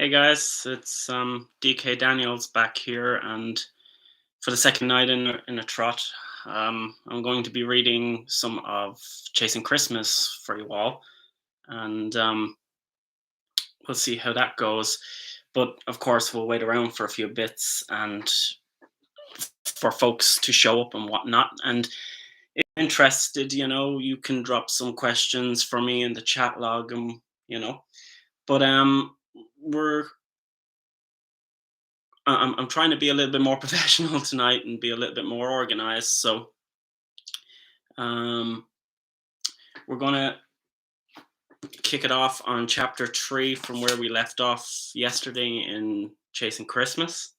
Hey guys, it's DK Daniels back here, and for the second night in a trot, I'm going to be reading some of Chasing Christmas for you all, and we'll see how that goes. But of course, we'll wait around for a few bits and for folks to show up and whatnot. And if you're interested, you can drop some questions for me in the chat log, and you know. But we're I'm trying to be a little bit more professional tonight and be a little bit more organized. So um, we're gonna kick it off on chapter 3 from where we left off yesterday in Chasing Christmas.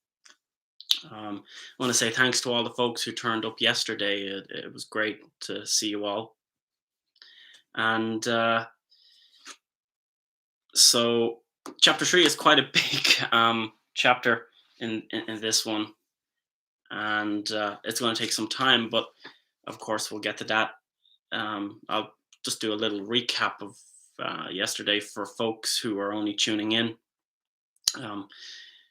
I want to say thanks to all the folks who turned up yesterday. It was great to see you all. And so chapter 3 is quite a big chapter in this one, and it's going to take some time, but of course we'll get to that. I'll just do a little recap of yesterday for folks who are only tuning in.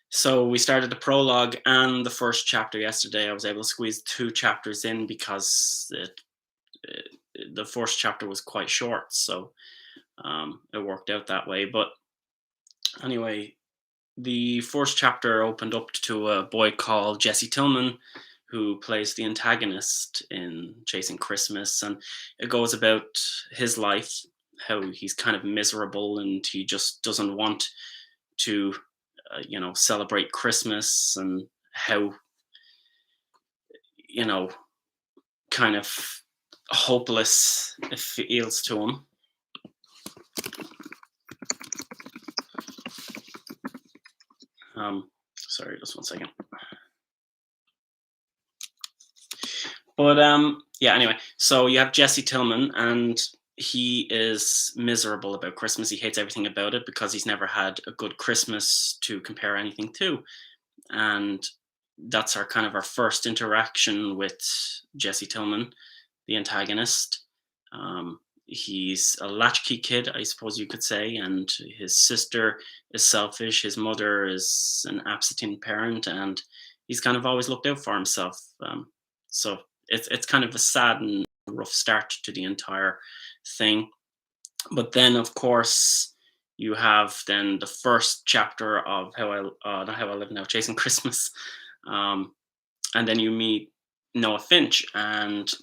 So we started the prologue and the first chapter yesterday. I was able to squeeze 2 chapters in because the first chapter was quite short, so it worked out that way. But anyway, the first chapter opened up to a boy called Jesse Tillman, who plays the antagonist in Chasing Christmas, and it goes about his life, how he's kind of miserable and he just doesn't want to, celebrate Christmas, and how, you know, kind of hopeless it feels to him. Sorry, just one second. But yeah, anyway, so you have Jesse Tillman, and he is miserable about Christmas. He hates everything about it because he's never had a good Christmas to compare anything to. And that's our first interaction with Jesse Tillman, the antagonist. He's a latchkey kid, I suppose you could say, and his sister is selfish. His mother is an absentee parent, and he's kind of always looked out for himself. So it's kind of a sad and rough start to the entire thing. But then, of course, you have then the first chapter of not How I Live Now, Chasing Christmas, and then you meet Noah Finch, and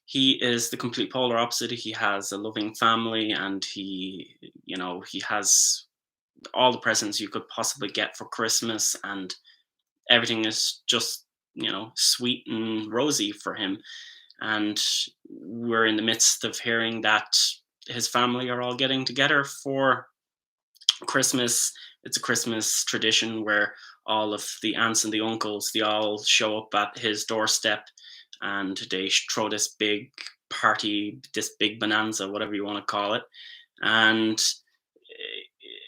he is the complete polar opposite. He has a loving family, and he has all the presents you could possibly get for Christmas, and everything is just sweet and rosy for him. And we're in the midst of hearing that his family are all getting together for Christmas. It's a Christmas tradition where all of the aunts and the uncles, they all show up at his doorstep, and they throw this big party, this big bonanza, whatever you want to call it. And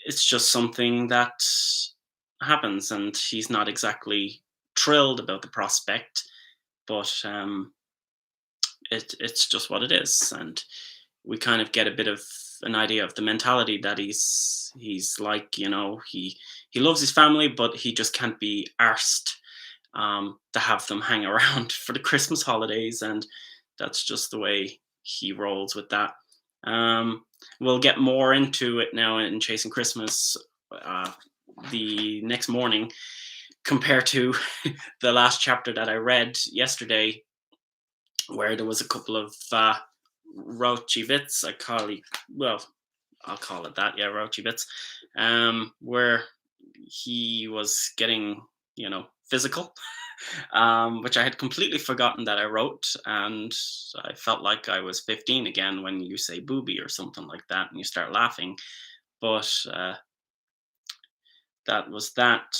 it's just something that happens, and he's not exactly thrilled about the prospect, but it's just what it is. And we kind of get a bit of an idea of the mentality that he's like, he loves his family, but he just can't be arsed to have them hang around for the Christmas holidays, and that's just the way he rolls with that. We'll get more into it now in Chasing Christmas the next morning, compared to the last chapter that I read yesterday, where there was a couple of Rouchy bits. I'll call it that. Yeah, Rouchy bits, where he was getting, physical, which I had completely forgotten that I wrote, and I felt like I was 15 again when you say booby or something like that, and you start laughing. But that was that.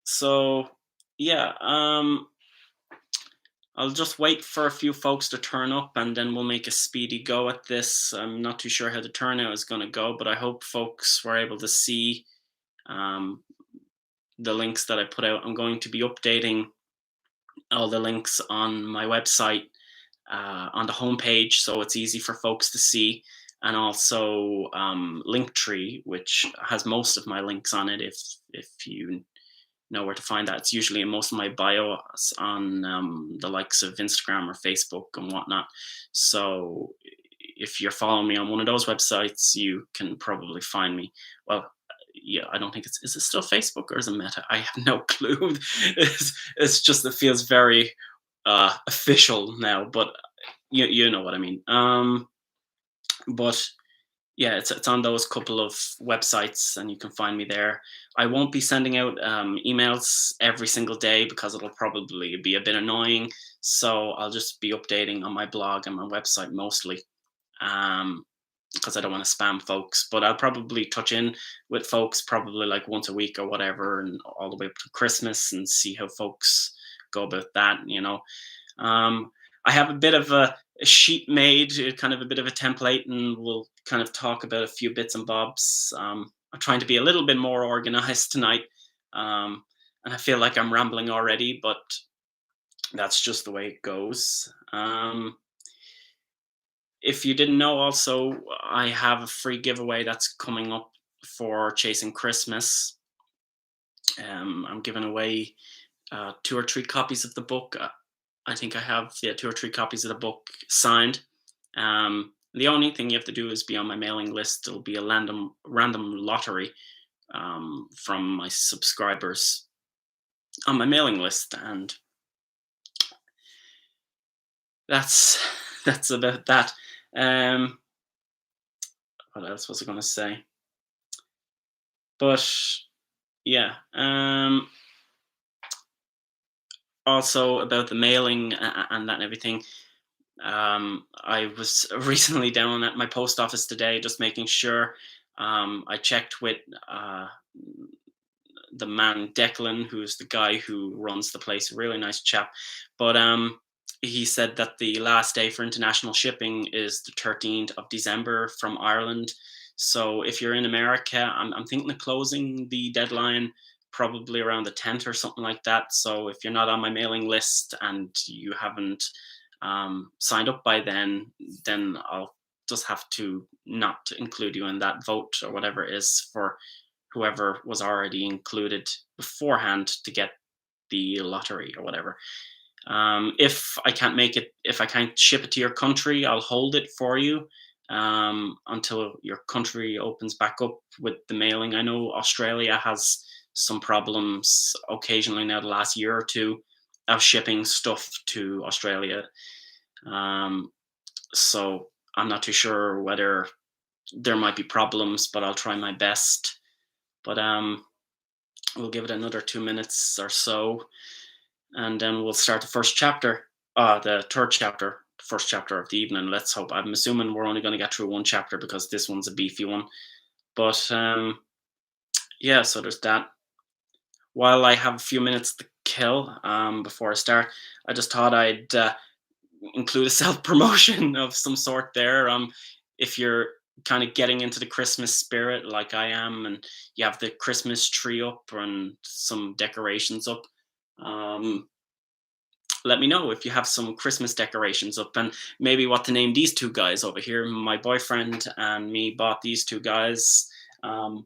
So yeah, I'll just wait for a few folks to turn up, and then we'll make a speedy go at this. I'm not too sure how the turnout is going to go, but I hope folks were able to see the links that I put out. I'm going to be updating all the links on my website on the homepage, so it's easy for folks to see. and also Linktree, which has most of my links on it. If you know where to find that, it's usually in most of my bios on the likes of Instagram or Facebook and whatnot. So if you're following me on one of those websites, you can probably find me. Well, yeah, I don't think it's, is it still Facebook or is it Meta? I have no clue. It's just, it feels very official now, but you know what I mean. But yeah, it's on those couple of websites, and you can find me there. I won't be sending out emails every single day because it'll probably be a bit annoying. So I'll just be updating on my blog and my website mostly, because I don't want to spam folks. But I'll probably touch in with folks probably like once a week or whatever, and all the way up to Christmas, and see how folks go about that. Um, I have a bit of a sheet made, kind of a bit of a template, and we'll kind of talk about a few bits and bobs. I'm trying to be a little bit more organized tonight, and I feel like I'm rambling already, but that's just the way it goes. If you didn't know, also, I have a free giveaway that's coming up for Chasing Christmas. I'm giving away 2 or 3 copies of the book. I think I have, yeah, 2 or 3 copies of the book signed. The only thing you have to do is be on my mailing list. It'll be a random lottery from my subscribers on my mailing list, and that's that's about that. Um, what else was I going to say? But yeah, also about the mailing and that and everything. I was recently down at my post office today, just making sure. I checked with the man Declan, who's the guy who runs the place, a really nice chap. But he said that the last day for international shipping is the 13th of December from Ireland. So if you're in America, I'm thinking of closing the deadline probably around the 10th or something like that. So if you're not on my mailing list and you haven't signed up by then I'll just have to not include you in that vote or whatever it is for whoever was already included beforehand to get the lottery or whatever. If I can't make it, if I can't ship it to your country, I'll hold it for you until your country opens back up with the mailing. I know Australia has some problems occasionally now, the last year or two, of shipping stuff to Australia. So I'm not too sure whether there might be problems, but I'll try my best. But we'll give it another 2 minutes or so, and then we'll start the first chapter, the third chapter, the first chapter of the evening. Let's hope. I'm assuming we're only going to get through one chapter because this one's a beefy one. But yeah, so there's that. While I have a few minutes to kill before I start, I just thought I'd include a self promotion of some sort there. If you're kind of getting into the Christmas spirit like I am, and you have the Christmas tree up and some decorations up, let me know if you have some Christmas decorations up, and maybe what to name these 2 guys over here. My boyfriend and me bought these 2 guys on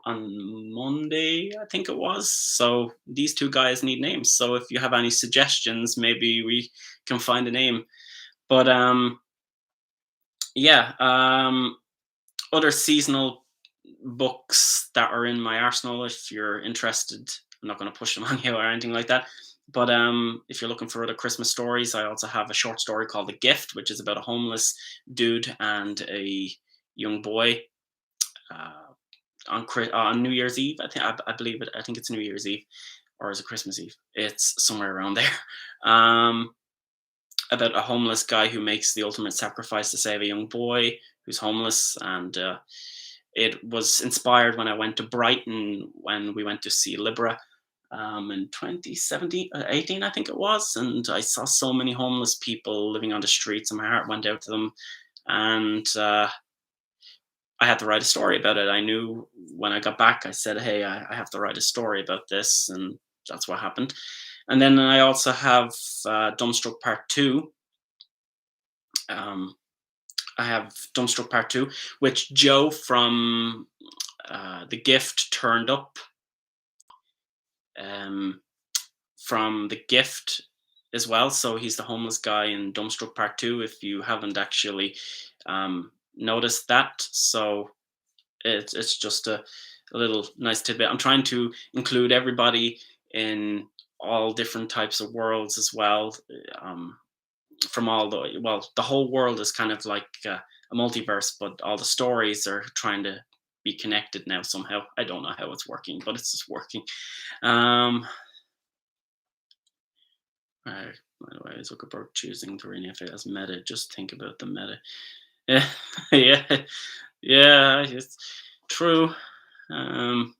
Monday, I think it was. So these 2 guys need names. So if you have any suggestions, maybe we can find a name. But yeah, other seasonal books that are in my arsenal, if you're interested. I'm not going to push them on you or anything like that. But if you're looking for other Christmas stories, I also have a short story called The Gift, which is about a homeless dude and a young boy on New Year's Eve. I believe it. I think it's New Year's Eve, or is it Christmas Eve? It's somewhere around there. About a homeless guy who makes the ultimate sacrifice to save a young boy who's homeless. And it was inspired when I went to Brighton when we went to see Libra in 2017, 18, I think it was. And I saw so many homeless people living on the streets, and my heart went out to them. And I had to write a story about it. I knew when I got back, I said, hey, I have to write a story about this. And that's what happened. And then I also have Dumbstruck Part 2. I have Dumbstruck Part 2, which Joe from The Gift turned up um, from The Gift as well. So he's the homeless guy in Dumbstruck Part 2, if you haven't actually noticed that. So it's just a little nice tidbit. I'm trying to include everybody in all different types of worlds as well. Um, from all the whole world is kind of like a multiverse, but all the stories are trying to be connected now somehow. I don't know how it's working, but it's just working. Um, by the way, Zuckerberg choosing to rename it as Meta. Just think about the meta. Yeah, yeah, yeah. It's true. Um,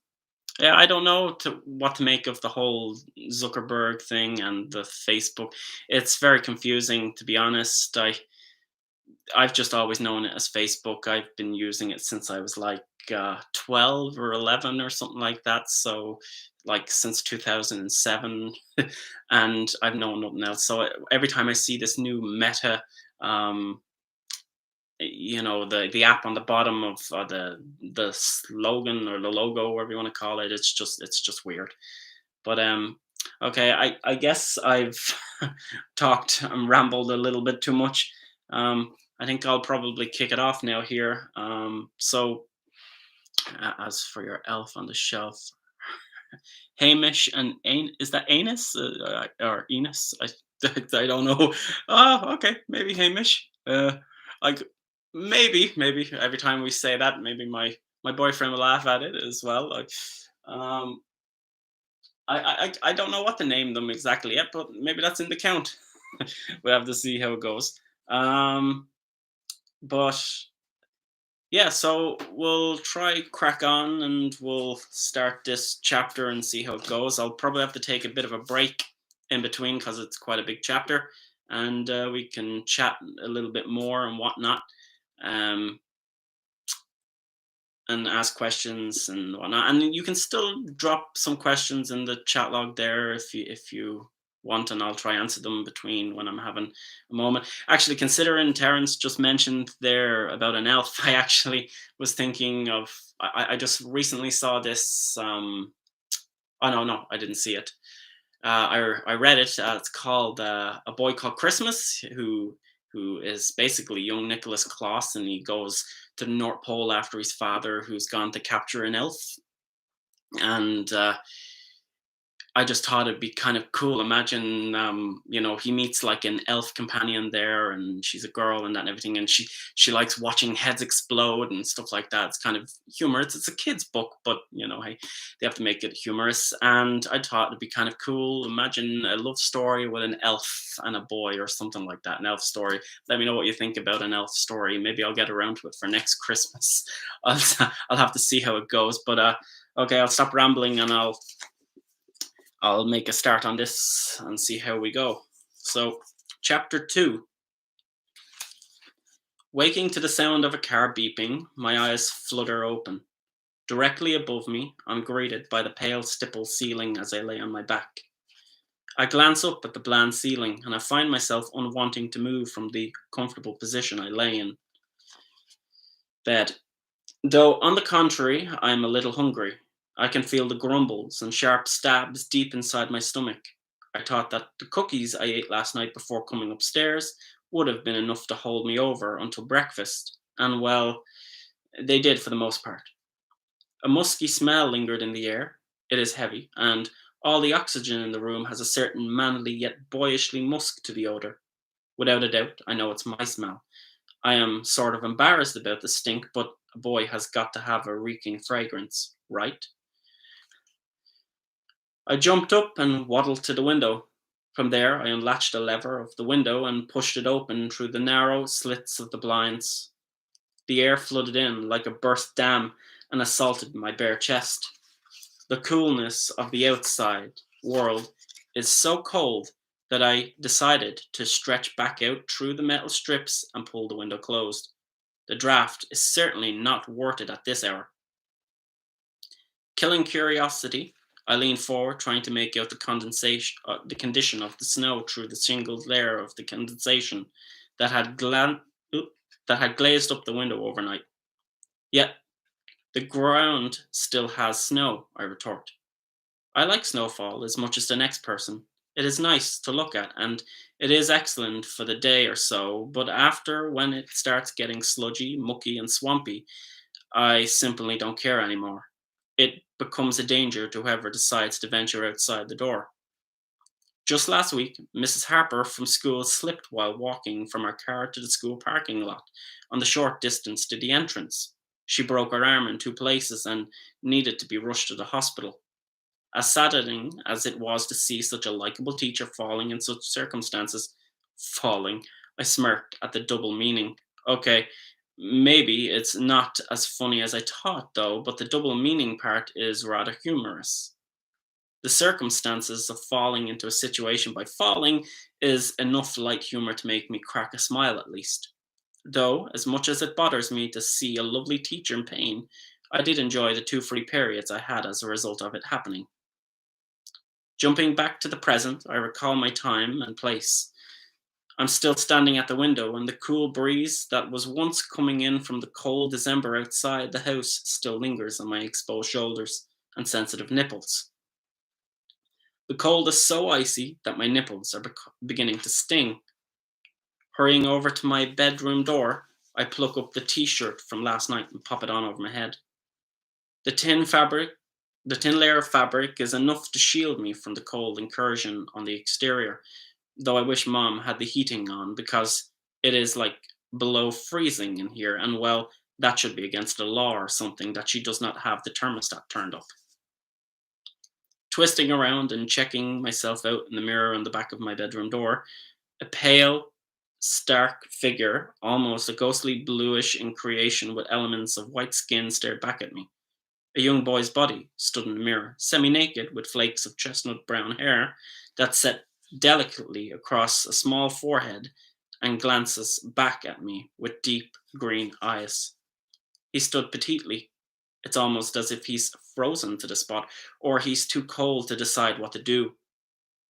yeah, I don't know what to make of the whole Zuckerberg thing and the Facebook. It's very confusing, to be honest. I've just always known it as Facebook. I've been using it since I was like 12 or 11 or something like that. So, like since 2007, and I've known nothing else. So every time I see this new Meta, um, the app on the bottom of the slogan or the logo, whatever you want to call it, it's just weird. But okay, I guess I've talked and rambled a little bit too much. I think I'll probably kick it off now here. So as for your elf on the shelf, Hamish and is that Anus or Enos? I don't know. Oh, okay, maybe Hamish. Like maybe every time we say that, maybe my boyfriend will laugh at it as well. Like, um, I don't know what to name them exactly yet, but maybe that's in the count. We'll have to see how it goes. Um, but yeah, so we'll try crack on and we'll start this chapter and see how it goes. I'll probably have to take a bit of a break in between because it's quite a big chapter, and we can chat a little bit more and whatnot. Um, and ask questions and whatnot. And you can still drop some questions in the chat log there if you want, and I'll try answer them between when I'm having a moment. Actually, considering Terence just mentioned there about an elf, I actually was thinking of. I just recently saw this. Oh no, I didn't see it. I read it. It's called A Boy Called Christmas, who is basically young Nicholas Kloss, and he goes to the North Pole after his father, who's gone to capture an elf. And I just thought it'd be kind of cool. Imagine, he meets like an elf companion there, and she's a girl and that and everything, and she likes watching heads explode and stuff like that. It's kind of humor. It's a kid's book, but hey, they have to make it humorous. And I thought it'd be kind of cool. Imagine a love story with an elf and a boy, or something like that. An elf story. Let me know what you think about an elf story. Maybe I'll get around to it for next Christmas. I'll have to see how it goes. But okay, I'll stop rambling and I'll make a start on this and see how we go. So, chapter 2. Waking to the sound of a car beeping, my eyes flutter open. Directly above me, I'm greeted by the pale stipple ceiling as I lay on my back. I glance up at the bland ceiling and I find myself unwanting to move from the comfortable position I lay in bed. Though, on the contrary, I am a little hungry. I can feel the grumbles and sharp stabs deep inside my stomach. I thought that the cookies I ate last night before coming upstairs would have been enough to hold me over until breakfast, and well, they did for the most part. A musky smell lingered in the air. It is heavy, and all the oxygen in the room has a certain manly yet boyishly musk to the odor. Without a doubt, I know it's my smell. I am sort of embarrassed about the stink, but a boy has got to have a reeking fragrance, right? I jumped up and waddled to the window. From there, I unlatched the lever of the window and pushed it open through the narrow slits of the blinds. The air flooded in like a burst dam and assaulted my bare chest. The coolness of the outside world is so cold that I decided to stretch back out through the metal strips and pull the window closed. The draft is certainly not worth it at this hour. Killing curiosity, I leaned forward, trying to make out the condition of the snow through the single layer of the condensation that had that had glazed up the window overnight. Yet the ground still has snow, I retort. I like snowfall as much as the next person. It is nice to look at, and it is excellent for the day or so, but after, when it starts getting sludgy, mucky, and swampy, I simply don't care anymore. It becomes a danger to whoever decides to venture outside the door. Just last week, Mrs. Harper from school slipped while walking from her car to the school parking lot on the short distance to the entrance. She broke her arm in two places and needed to be rushed to the hospital. As saddening as it was to see such a likable teacher falling in such circumstances, falling, I smirked at the double meaning. Okay, maybe it's not as funny as I thought, though, but the double meaning part is rather humorous. The circumstances of falling into a situation by falling is enough light humor to make me crack a smile at least. Though, as much as it bothers me to see a lovely teacher in pain, I did enjoy the two free periods I had as a result of it happening. Jumping back to the present, I recall my time and place. I'm still standing at the window, and the cool breeze that was once coming in from the cold December outside the house still lingers on my exposed shoulders and sensitive nipples. The cold is so icy that my nipples are beginning to sting. Hurrying over to my bedroom door, I pluck up the t-shirt from last night and pop it on over my head. The tin fabric, the thin layer of fabric is enough to shield me from the cold incursion on the exterior, though I wish Mom had the heating on because it is like below freezing in here, and well, that should be against the law or something that she does not have the thermostat turned up. Twisting around and checking myself out in the mirror on the back of my bedroom door, a pale, stark figure, almost a ghostly bluish in creation with elements of white skin, stared back at me. A young boy's body stood in the mirror, semi naked, with flakes of chestnut brown hair that set delicately across a small forehead and glances back at me with deep green eyes. He stood petitely. It's almost as if he's frozen to the spot, or he's too cold to decide what to do.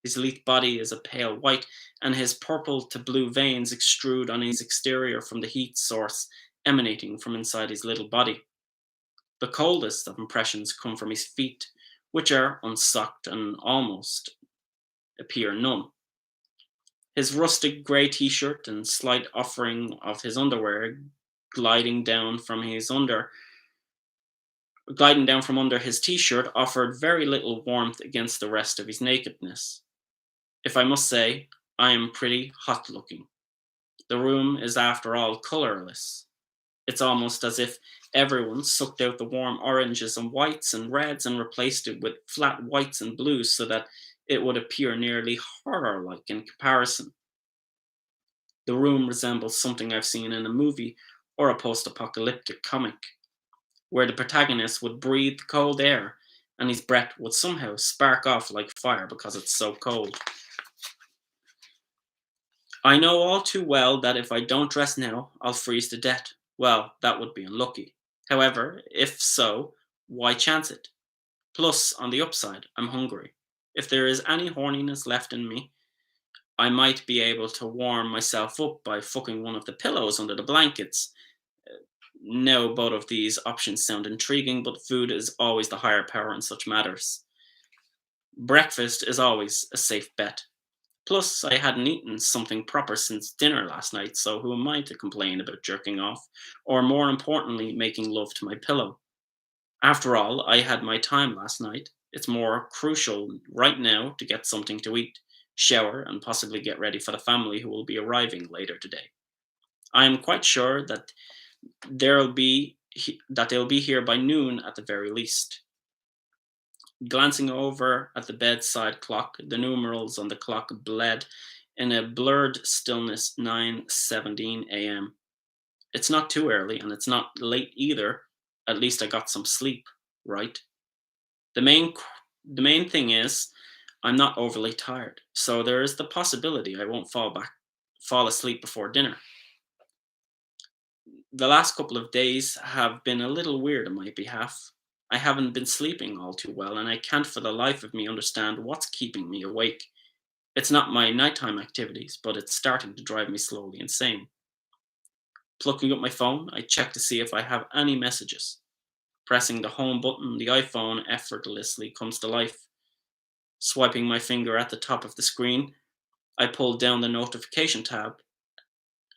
His lithe body is a pale white, and his purple to blue veins extrude on his exterior from the heat source emanating from inside his little body. The coldest of impressions come from his feet, which are unsocked and almost appear numb. His rustic grey t-shirt and slight offering of his underwear gliding down from his under gliding down from under his t-shirt offered very little warmth against the rest of his nakedness. If I must say, I am pretty hot looking. The room is after all colourless. It's almost as if everyone sucked out the warm oranges and whites and reds and replaced it with flat whites and blues so that it would appear nearly horror like in comparison. The room resembles something I've seen in a movie or a post apocalyptic comic, where the protagonist would breathe cold air and his breath would somehow spark off like fire because it's so cold. I know all too well that if I don't dress now, I'll freeze to death. Well, that would be unlucky. However, if so, why chance it? Plus, on the upside, I'm hungry. If there is any horniness left in me, I might be able to warm myself up by fucking one of the pillows under the blankets. Now, both of these options sound intriguing, but food is always the higher power in such matters. Breakfast is always a safe bet. Plus, I hadn't eaten something proper since dinner last night, so who am I to complain about jerking off, or more importantly, making love to my pillow? After all, I had my time last night. It's more crucial right now to get something to eat, shower, and possibly get ready for the family who will be arriving later today. I am quite sure that they'll be here by noon at the very least. Glancing over at the bedside clock, the numerals on the clock bled in a blurred stillness 9:17 a.m. It's not too early and it's not late either. At least I got some sleep, right? The main the main thing is I'm not overly tired, so there is the possibility I won't fall asleep before dinner. The last couple of days have been a little weird on my behalf. I haven't been sleeping all too well, and I can't for the life of me understand what's keeping me awake. It's not my nighttime activities, but it's starting to drive me slowly insane. Plucking up my phone, I check to see if I have any messages. Pressing the home button, the iPhone effortlessly comes to life. Swiping my finger at the top of the screen, I pull down the notification tab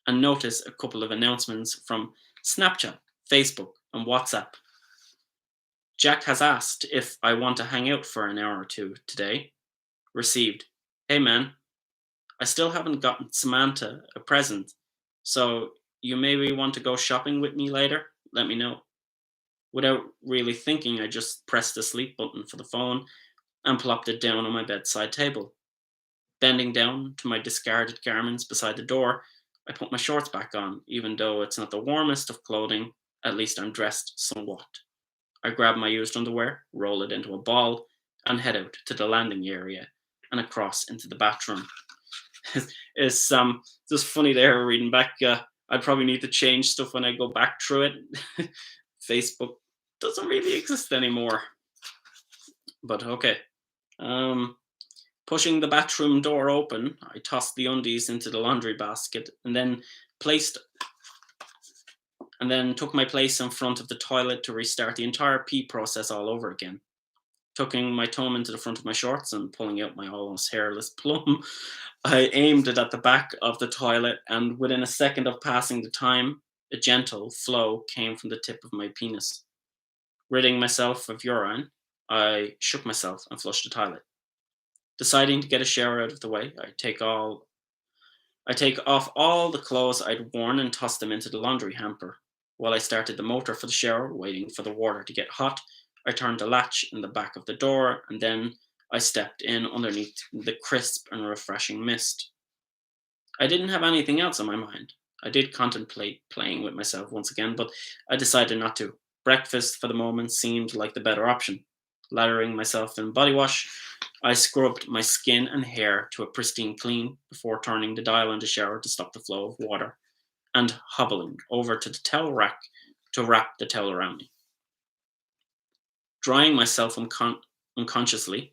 and notice a couple of announcements from Snapchat, Facebook, and WhatsApp. Jack has asked if I want to hang out for an hour or two today. Received. Hey man, I still haven't gotten Samantha a present, so you maybe want to go shopping with me later? Let me know. Without really thinking, I just pressed the sleep button for the phone and plopped it down on my bedside table. Bending down to my discarded garments beside the door, I put my shorts back on, even though it's not the warmest of clothing, at least I'm dressed somewhat. I grab my used underwear, roll it into a ball, and head out to the landing area and across into the bathroom. It's just funny there reading back. I'd probably need to change stuff when I go back through it. Facebook doesn't really exist anymore. But okay. Pushing the bathroom door open, I tossed the undies into the laundry basket and then took my place in front of the toilet to restart the entire pee process all over again. Tucking my thumb into the front of my shorts and pulling out my almost hairless plum, I aimed it at the back of the toilet, and within a second of passing the time, a gentle flow came from the tip of my penis. Ridding myself of urine, I shook myself and flushed the toilet. Deciding to get a shower out of the way, I take off all the clothes I'd worn and toss them into the laundry hamper. While I started the motor for the shower, waiting for the water to get hot, I turned the latch in the back of the door, and then I stepped in underneath the crisp and refreshing mist. I didn't have anything else on my mind. I did contemplate playing with myself once again, but I decided not to. Breakfast for the moment seemed like the better option. Lathering myself in body wash, I scrubbed my skin and hair to a pristine clean before turning the dial on the shower to stop the flow of water and hobbling over to the towel rack to wrap the towel around me. Drying myself unconsciously,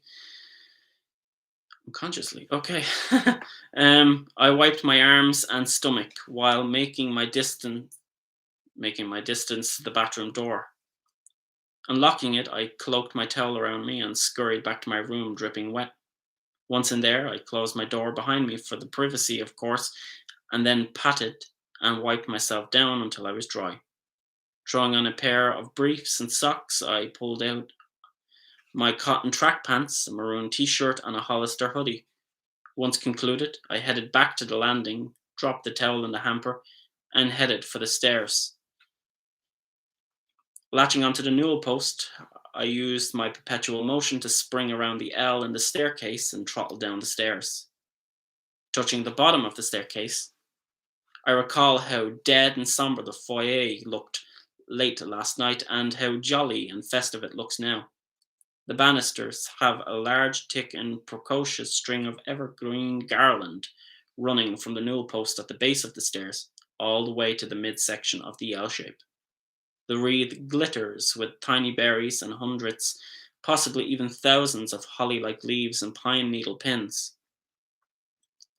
okay. I wiped my arms and stomach while making my distance to the bathroom door. Unlocking it, I cloaked my towel around me and scurried back to my room, dripping wet. Once in there, I closed my door behind me for the privacy, of course, and then patted and wiped myself down until I was dry. Throwing on a pair of briefs and socks, I pulled out my cotton track pants, a maroon t-shirt, and a Hollister hoodie. Once concluded, I headed back to the landing, dropped the towel in the hamper, and headed for the stairs. Latching onto the newel post, I used my perpetual motion to spring around the L in the staircase and throttle down the stairs. Touching the bottom of the staircase, I recall how dead and somber the foyer looked late last night and how jolly and festive it looks now. The banisters have a large, thick, and precocious string of evergreen garland running from the newel post at the base of the stairs all the way to the midsection of the L shape. The wreath glitters with tiny berries and hundreds, possibly even thousands of holly-like leaves and pine needle pins.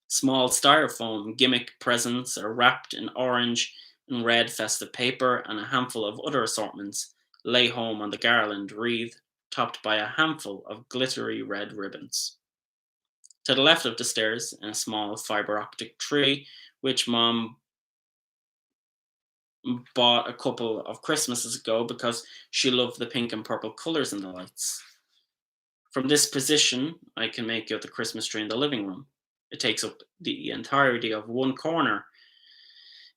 Small styrofoam gimmick presents are wrapped in orange and red festive paper, and a handful of other assortments lay home on the garland wreath, topped by a handful of glittery red ribbons. To the left of the stairs, in a small fiber optic tree, which Mom bought a couple of Christmases ago because she loved the pink and purple colors in the lights. From this position, I can make out the Christmas tree in the living room. It takes up the entirety of one corner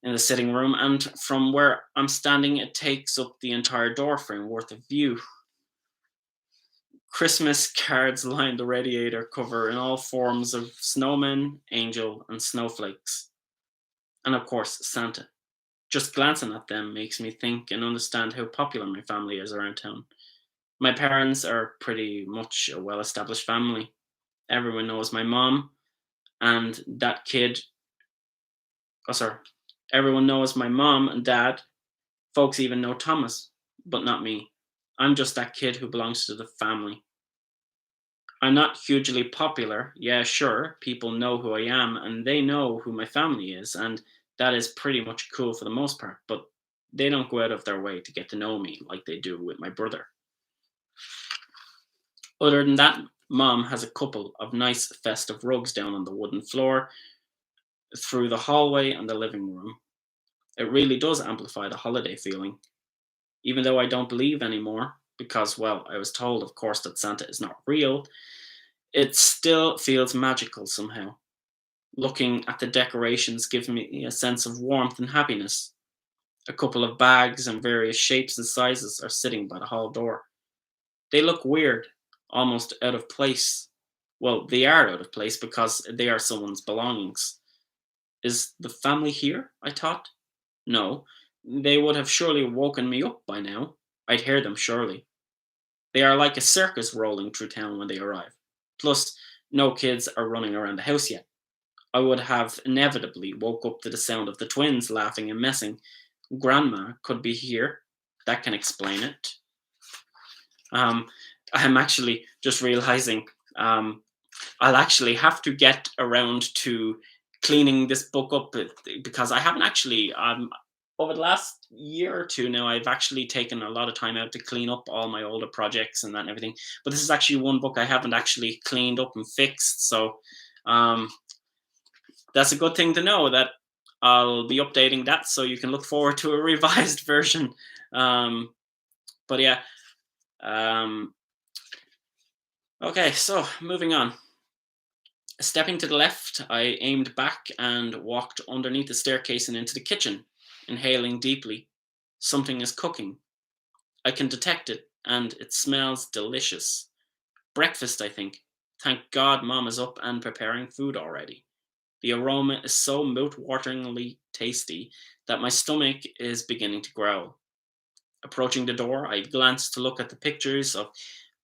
in the sitting room, and from where I'm standing, it takes up the entire doorframe worth of view. Christmas cards line the radiator cover in all forms of snowmen, angel, and snowflakes. And of course, Santa. Just glancing at them makes me think and understand how popular my family is around town. My parents are pretty much a well-established family. Everyone knows my mom, and that kid. Oh, sorry. Everyone knows my mom and dad. Folks even know Thomas, but not me. I'm just that kid who belongs to the family. I'm not hugely popular. Yeah, sure, people know who I am, and they know who my family is, and That is pretty much cool for the most part, but they don't go out of their way to get to know me like they do with my brother. Other than that, mom has a couple of nice festive rugs down on the wooden floor through the hallway and the living room. It really does amplify the holiday feeling, even though I don't believe anymore, because, well, I was told, of course, that Santa is not real. It still feels magical somehow. Looking at the decorations gives me a sense of warmth and happiness. A couple of bags in various shapes and sizes are sitting by the hall door. They look weird, almost out of place. Well, they are out of place because they are someone's belongings. Is the family here? I thought. No, they would have surely woken me up by now. I'd hear them surely. They are like a circus rolling through town when they arrive. Plus, no kids are running around the house yet. I would have inevitably woke up to the sound of the twins laughing and messing. Grandma could be here. That can explain it. Um, I'm actually just realizing um, I'll actually have to get around to cleaning this book up because I haven't actually over the last year or two now I've actually taken a lot of time out to clean up all my older projects and that and everything. But this is actually one book I haven't actually cleaned up and fixed, so um, that's a good thing to know that I'll be updating that so you can look forward to a revised version. Um, but yeah, um, okay, so moving on. Stepping to the left, I aimed back and walked underneath the staircase and into the kitchen, inhaling deeply. Something is cooking. I can detect it, and it smells delicious. Breakfast, I think. Thank God Mom is up and preparing food already. The aroma is so mouth-wateringly tasty that my stomach is beginning to growl. Approaching the door, I glanced to look at the pictures of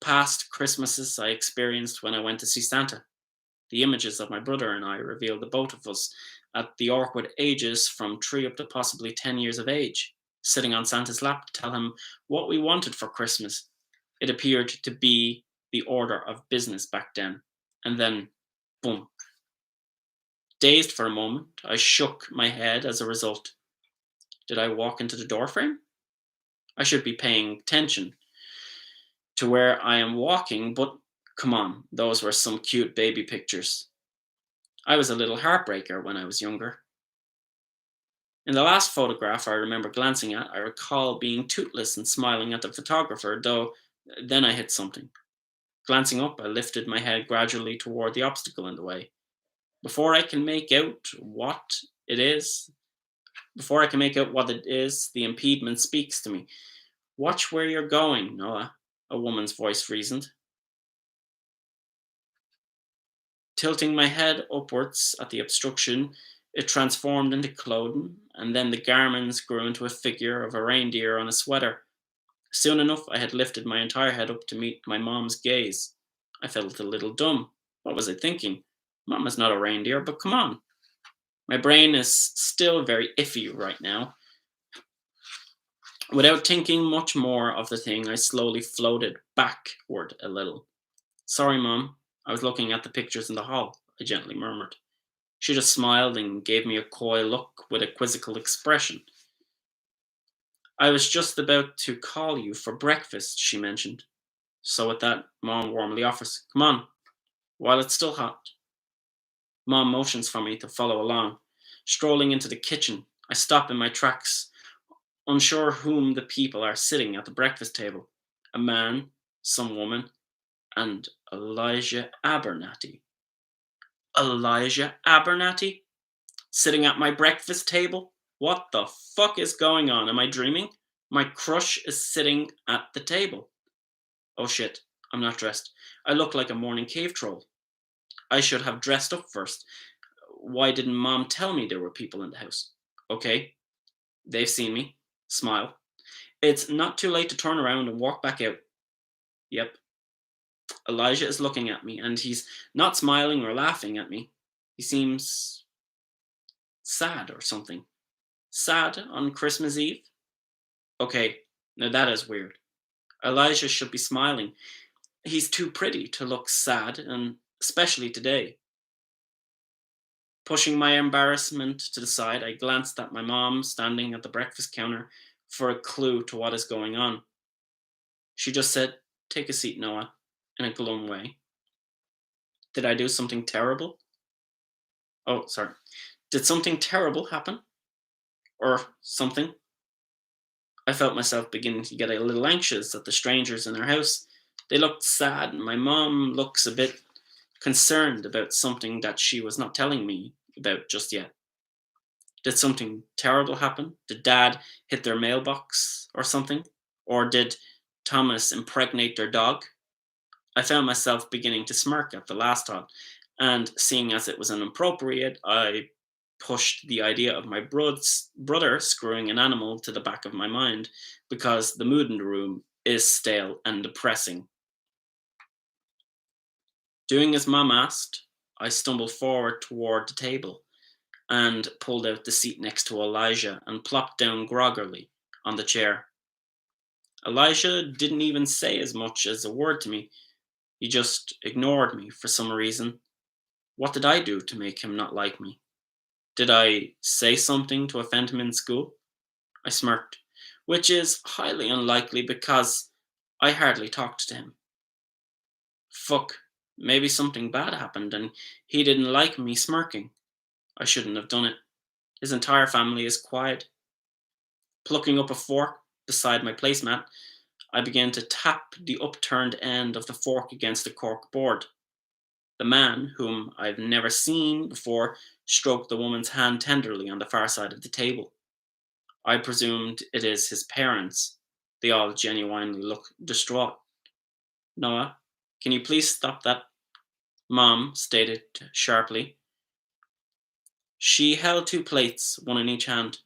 past Christmases I experienced when I went to see Santa. The images of my brother and I revealed the both of us at the awkward ages from 3 up to possibly 10 years of age, sitting on Santa's lap to tell him what we wanted for Christmas. It appeared to be the order of business back then. And then, boom. Dazed for a moment, I shook my head as a result. Did I walk into the doorframe? I should be paying attention to where I am walking, but come on, those were some cute baby pictures. I was a little heartbreaker when I was younger. In the last photograph I remember glancing at, I recall being toothless and smiling at the photographer, though then I hit something. Glancing up, I lifted my head gradually toward the obstacle in the way. Before I can make out what it is, Before I can make out what it is, the impediment speaks to me. Watch where you're going, Noah, a woman's voice reasoned. Tilting my head upwards at the obstruction, it transformed into clothing, and then the garments grew into a figure of a reindeer on a sweater. Soon enough, I had lifted my entire head up to meet my mom's gaze. I felt a little dumb. What was I thinking? Mom is not a reindeer, but come on. My brain is still very iffy right now. Without thinking much more of the thing, I slowly floated backward a little. Sorry, Mom. I was looking at the pictures in the hall, I gently murmured. She just smiled and gave me a coy look with a quizzical expression. I was just about to call you for breakfast, she mentioned. So with that, Mom warmly offers, come on, while it's still hot. Mom motions for me to follow along. Strolling into the kitchen, I stop in my tracks, unsure whom the people are sitting at the breakfast table. A man, some woman, and Elijah Abernathy. Elijah Abernathy? Sitting at my breakfast table? What the fuck is going on? Am I dreaming? My crush is sitting at the table. Oh shit, I'm not dressed. I look like a morning cave troll. I should have dressed up first. Why didn't Mom tell me there were people in the house? Okay, they've seen me. Smile. It's not too late to turn around and walk back out. Yep. Elijah is looking at me, and he's not smiling or laughing at me. He seems sad or something. Sad on Christmas Eve? Okay, now that is weird. Elijah should be smiling. He's too pretty to look sad, and especially today. Pushing my embarrassment to the side, I glanced at my mom standing at the breakfast counter for a clue to what is going on. She just said, "Take a seat, Noah," in a glum way. Did I do something terrible? Oh, sorry. Did something terrible happen? Or something? I felt myself beginning to get a little anxious at the strangers in their house. They looked sad, and my mom looks a bit concerned about something that she was not telling me about just yet. Did something terrible happen? Did Dad hit their mailbox or something? Or did Thomas impregnate their dog? I found myself beginning to smirk at the last thought, and seeing as it was inappropriate, I pushed the idea of my brother screwing an animal to the back of my mind because the mood in the room is stale and depressing. Doing as Mum asked, I stumbled forward toward the table and pulled out the seat next to Elijah and plopped down groggily on the chair. Elijah didn't even say as much as a word to me. He just ignored me for some reason. What did I do to make him not like me? Did I say something to offend him in school? I smirked, which is highly unlikely because I hardly talked to him. Fuck, maybe something bad happened and he didn't like me smirking. I shouldn't have done it. His entire family is quiet. Plucking up a fork beside my placemat, I began to tap the upturned end of the fork against the cork board. The man, whom I've never seen before, stroked the woman's hand tenderly on the far side of the table. I presumed it is his parents. They all genuinely look distraught. Noah, can you please stop that? Mom stated sharply. She held two plates, one in each hand.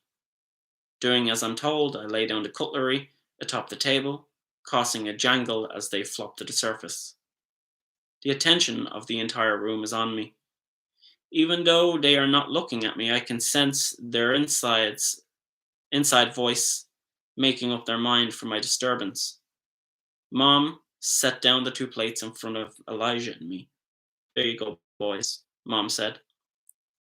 Doing as I'm told, I lay down the cutlery atop the table, causing a jangle as they flopped to the surface. The attention of the entire room is on me. Even though they are not looking at me, I can sense their inside voice making up their mind for my disturbance. Mom set down the two plates in front of Elijah and me. There you go, boys, Mom said.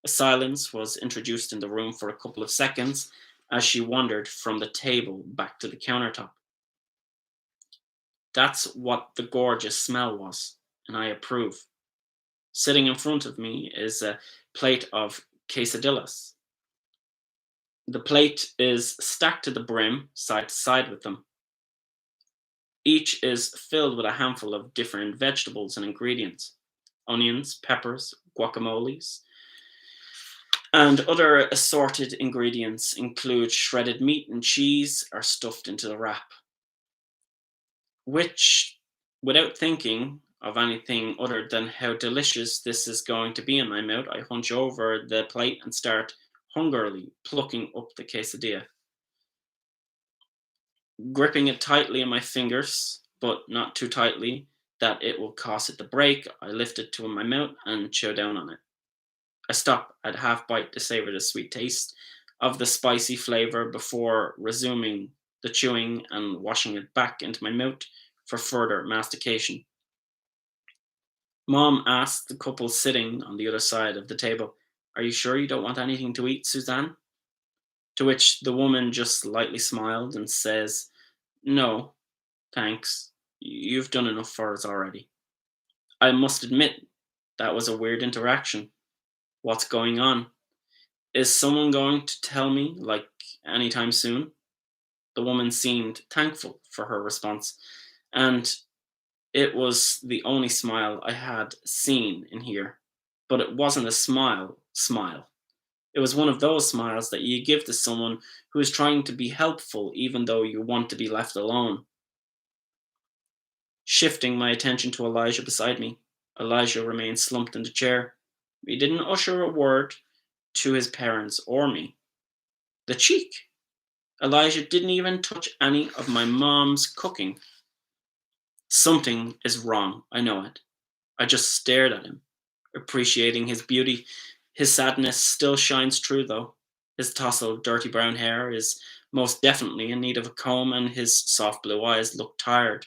A silence was introduced in the room for a couple of seconds as she wandered from the table back to the countertop. That's what the gorgeous smell was, and I approve. Sitting in front of me is a plate of quesadillas. The plate is stacked to the brim, side to side with them. Each is filled with a handful of different vegetables and ingredients: onions, peppers, guacamoles, and other assorted ingredients include shredded meat and cheese are stuffed into the wrap. Which, without thinking of anything other than how delicious this is going to be in my mouth, I hunch over the plate and start hungrily plucking up the quesadilla. Gripping it tightly in my fingers, but not too tightly that it will cause it to break, I lift it to my mouth and chow down on it. I stop at half bite to savor the sweet taste of the spicy flavor before resuming the chewing and washing it back into my mouth for further mastication. Mom asked the couple sitting on the other side of the table, "Are you sure you don't want anything to eat, Suzanne?" To which the woman just slightly smiled and says, "No, thanks. You've done enough for us already." I must admit, that was a weird interaction. What's going on? Is someone going to tell me, like, anytime soon? The woman seemed thankful for her response, and it was the only smile I had seen in here. But it wasn't a smile. It was one of those smiles that you give to someone who is trying to be helpful even though you want to be left alone. Shifting my attention to Elijah beside me, Elijah remained slumped in the chair. He didn't utter a word to his parents or me. The cheek! Elijah didn't even touch any of my mom's cooking. Something is wrong, I know it. I just stared at him, appreciating his beauty. His sadness still shines through, though. His tousled, dirty brown hair is most definitely in need of a comb, and his soft blue eyes look tired.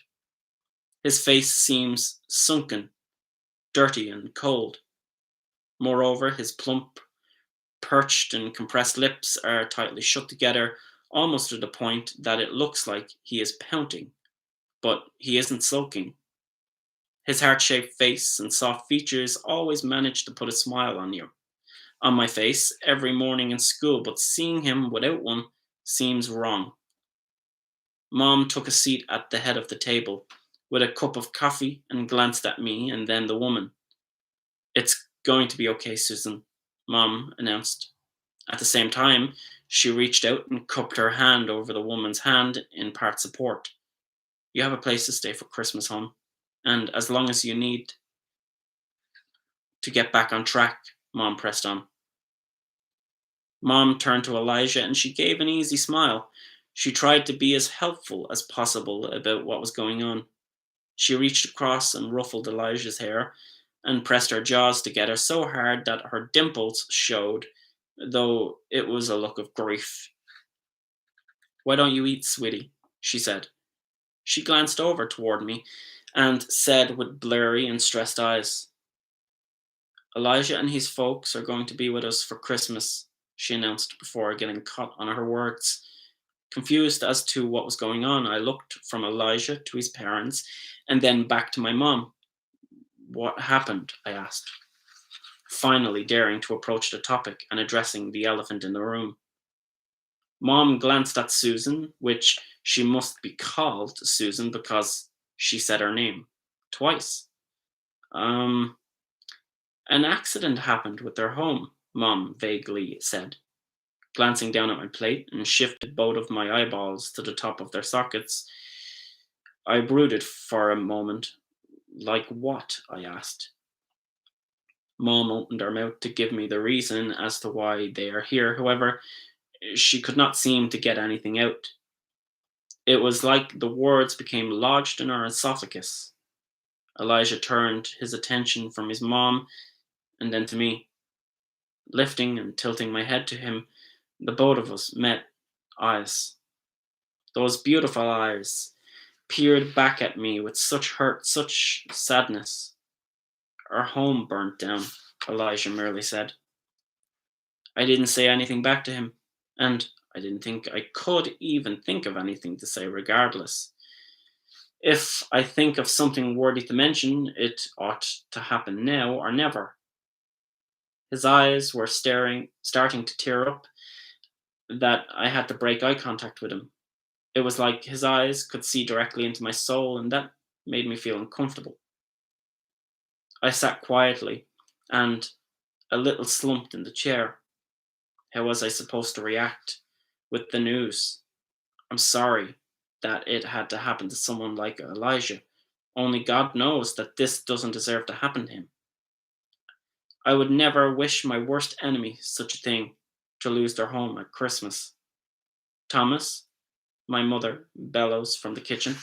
His face seems sunken, dirty, and cold. Moreover, his plump, perched and compressed lips are tightly shut together, almost to the point that it looks like he is pouting, but he isn't sulking. His heart-shaped face and soft features always manage to put a smile on my face every morning in school, but seeing him without one seems wrong. Mom took a seat at the head of the table with a cup of coffee and glanced at me and then the woman. It's going to be okay, Susan, Mom announced. At the same time, she reached out and cupped her hand over the woman's hand in part support. You have a place to stay for Christmas, hon, and as long as you need to get back on track, Mom pressed on. Mom turned to Elijah and she gave an easy smile. She tried to be as helpful as possible about what was going on. She reached across and ruffled Elijah's hair and pressed her jaws together so hard that her dimples showed, though it was a look of grief. Why don't you eat, sweetie? She said. She glanced over toward me and said with blurry and stressed eyes, Elijah and his folks are going to be with us for Christmas, she announced before getting caught on her words. Confused as to what was going on, I looked from Elijah to his parents and then back to my mom. What happened? I asked, finally daring to approach the topic and addressing the elephant in the room. Mom glanced at Susan, which she must be called Susan because she said her name twice. An accident happened with their home, Mom vaguely said, glancing down at my plate and shifted both of my eyeballs to the top of their sockets. I brooded for a moment. Like what? I asked. Mom opened her mouth to give me the reason as to why they are here. However, she could not seem to get anything out. It was like the words became lodged in her esophagus. Elijah turned his attention from his mom and then to me. Lifting and tilting my head to him, the both of us met eyes. Those beautiful eyes peered back at me with such hurt, such sadness. Our home burnt down, Elijah merely said. I didn't say anything back to him, and I didn't think I could even think of anything to say regardless. If I think of something worthy to mention, it ought to happen now or never. His eyes were starting to tear up, that I had to break eye contact with him. It was like his eyes could see directly into my soul, and that made me feel uncomfortable. I sat quietly and a little slumped in the chair. How was I supposed to react with the news? I'm sorry that it had to happen to someone like Elijah. Only God knows that this doesn't deserve to happen to him. I would never wish my worst enemy such a thing, to lose their home at Christmas. Thomas, my mother bellows from the kitchen.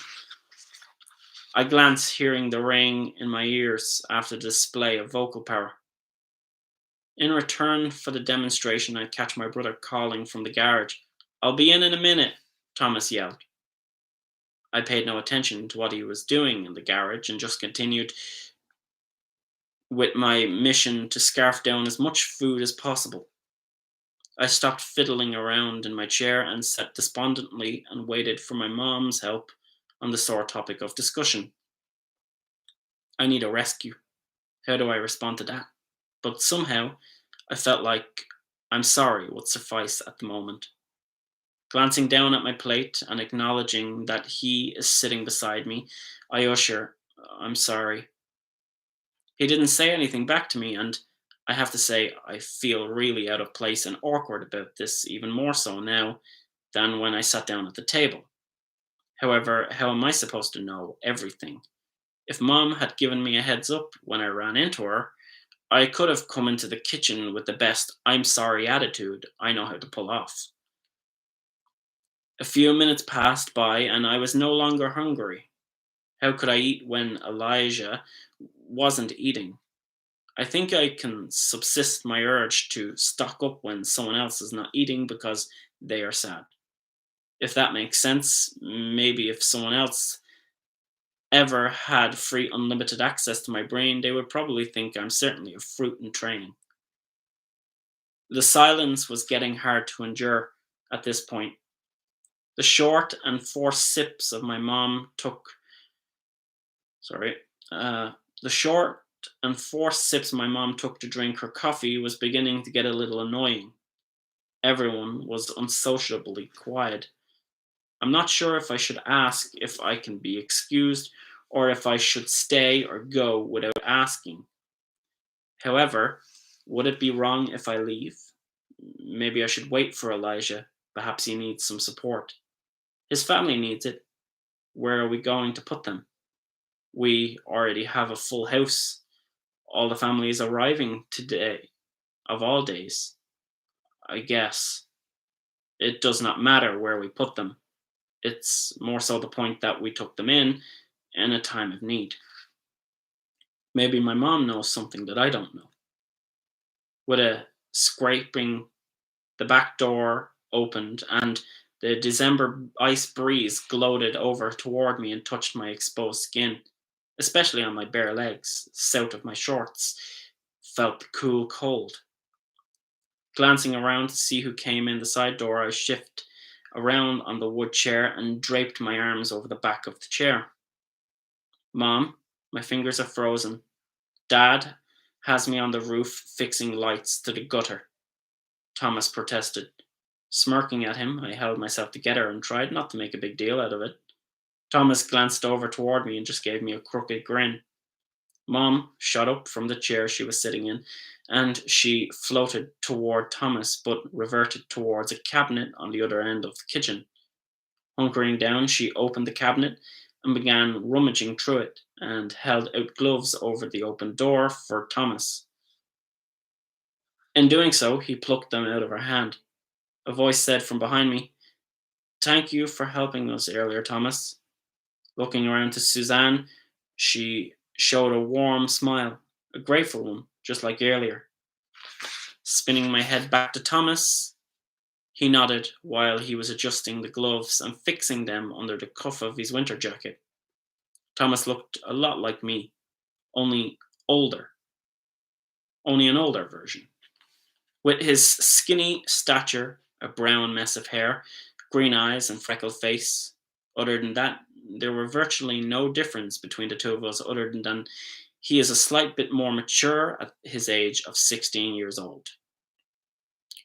I glance, hearing the ring in my ears after the display of vocal power. In return for the demonstration, I catch my brother calling from the garage. I'll be in a minute, Thomas yelled. I paid no attention to what he was doing in the garage and just continued with my mission to scarf down as much food as possible. I stopped fiddling around in my chair and sat despondently and waited for my mom's help on the sore topic of discussion. I need a rescue. How do I respond to that? But somehow, I felt like I'm sorry would suffice at the moment. Glancing down at my plate and acknowledging that he is sitting beside me, I usher, I'm sorry. He didn't say anything back to me, and I have to say I feel really out of place and awkward about this, even more so now than when I sat down at the table. However, how am I supposed to know everything? If Mom had given me a heads up when I ran into her, I could have come into the kitchen with the best I'm sorry attitude I know how to pull off. A few minutes passed by and I was no longer hungry. How could I eat when Elijah wasn't eating? I think I can subsist my urge to stock up when someone else is not eating because they are sad. If that makes sense, maybe if someone else ever had free unlimited access to my brain, they would probably think I'm certainly a fruit in training. The silence was getting hard to endure at this point. The short and forced sips of my mom took sorry, the short and forced sips my mom took to drink her coffee was beginning to get a little annoying. Everyone was unsociably quiet. I'm not sure if I should ask if I can be excused or if I should stay or go without asking. However, would it be wrong if I leave? Maybe I should wait for Elijah. Perhaps he needs some support. His family needs it. Where are we going to put them? We already have a full house. All the family is arriving today, of all days. I guess it does not matter where we put them. It's more so the point that we took them in a time of need. Maybe my mom knows something that I don't know. With a scraping, the back door opened and the December ice breeze gloated over toward me and touched my exposed skin, especially on my bare legs, south of my shorts. Felt the cool cold. Glancing around to see who came in the side door, I shifted around on the wood chair and draped my arms over the back of the chair. Mom, my fingers are frozen. Dad has me on the roof fixing lights to the gutter. Thomas protested. Smirking at him, I held myself together and tried not to make a big deal out of it. Thomas glanced over toward me and just gave me a crooked grin. Mom shot up from the chair she was sitting in, and she floated toward Thomas, but reverted towards a cabinet on the other end of the kitchen. Hunkering down, she opened the cabinet and began rummaging through it, and held out gloves over the open door for Thomas. In doing so, he plucked them out of her hand. A voice said from behind me, "Thank you for helping us earlier, Thomas." Looking around to Suzanne, she showed a warm smile, a grateful one, just like earlier. Spinning my head back to Thomas, he nodded while he was adjusting the gloves and fixing them under the cuff of his winter jacket. Thomas looked a lot like me, only older, only an older version. With his skinny stature, a brown mess of hair, green eyes, and freckled face. Other than that, there were virtually no difference between the two of us, other than he is a slight bit more mature at his age of 16 years old.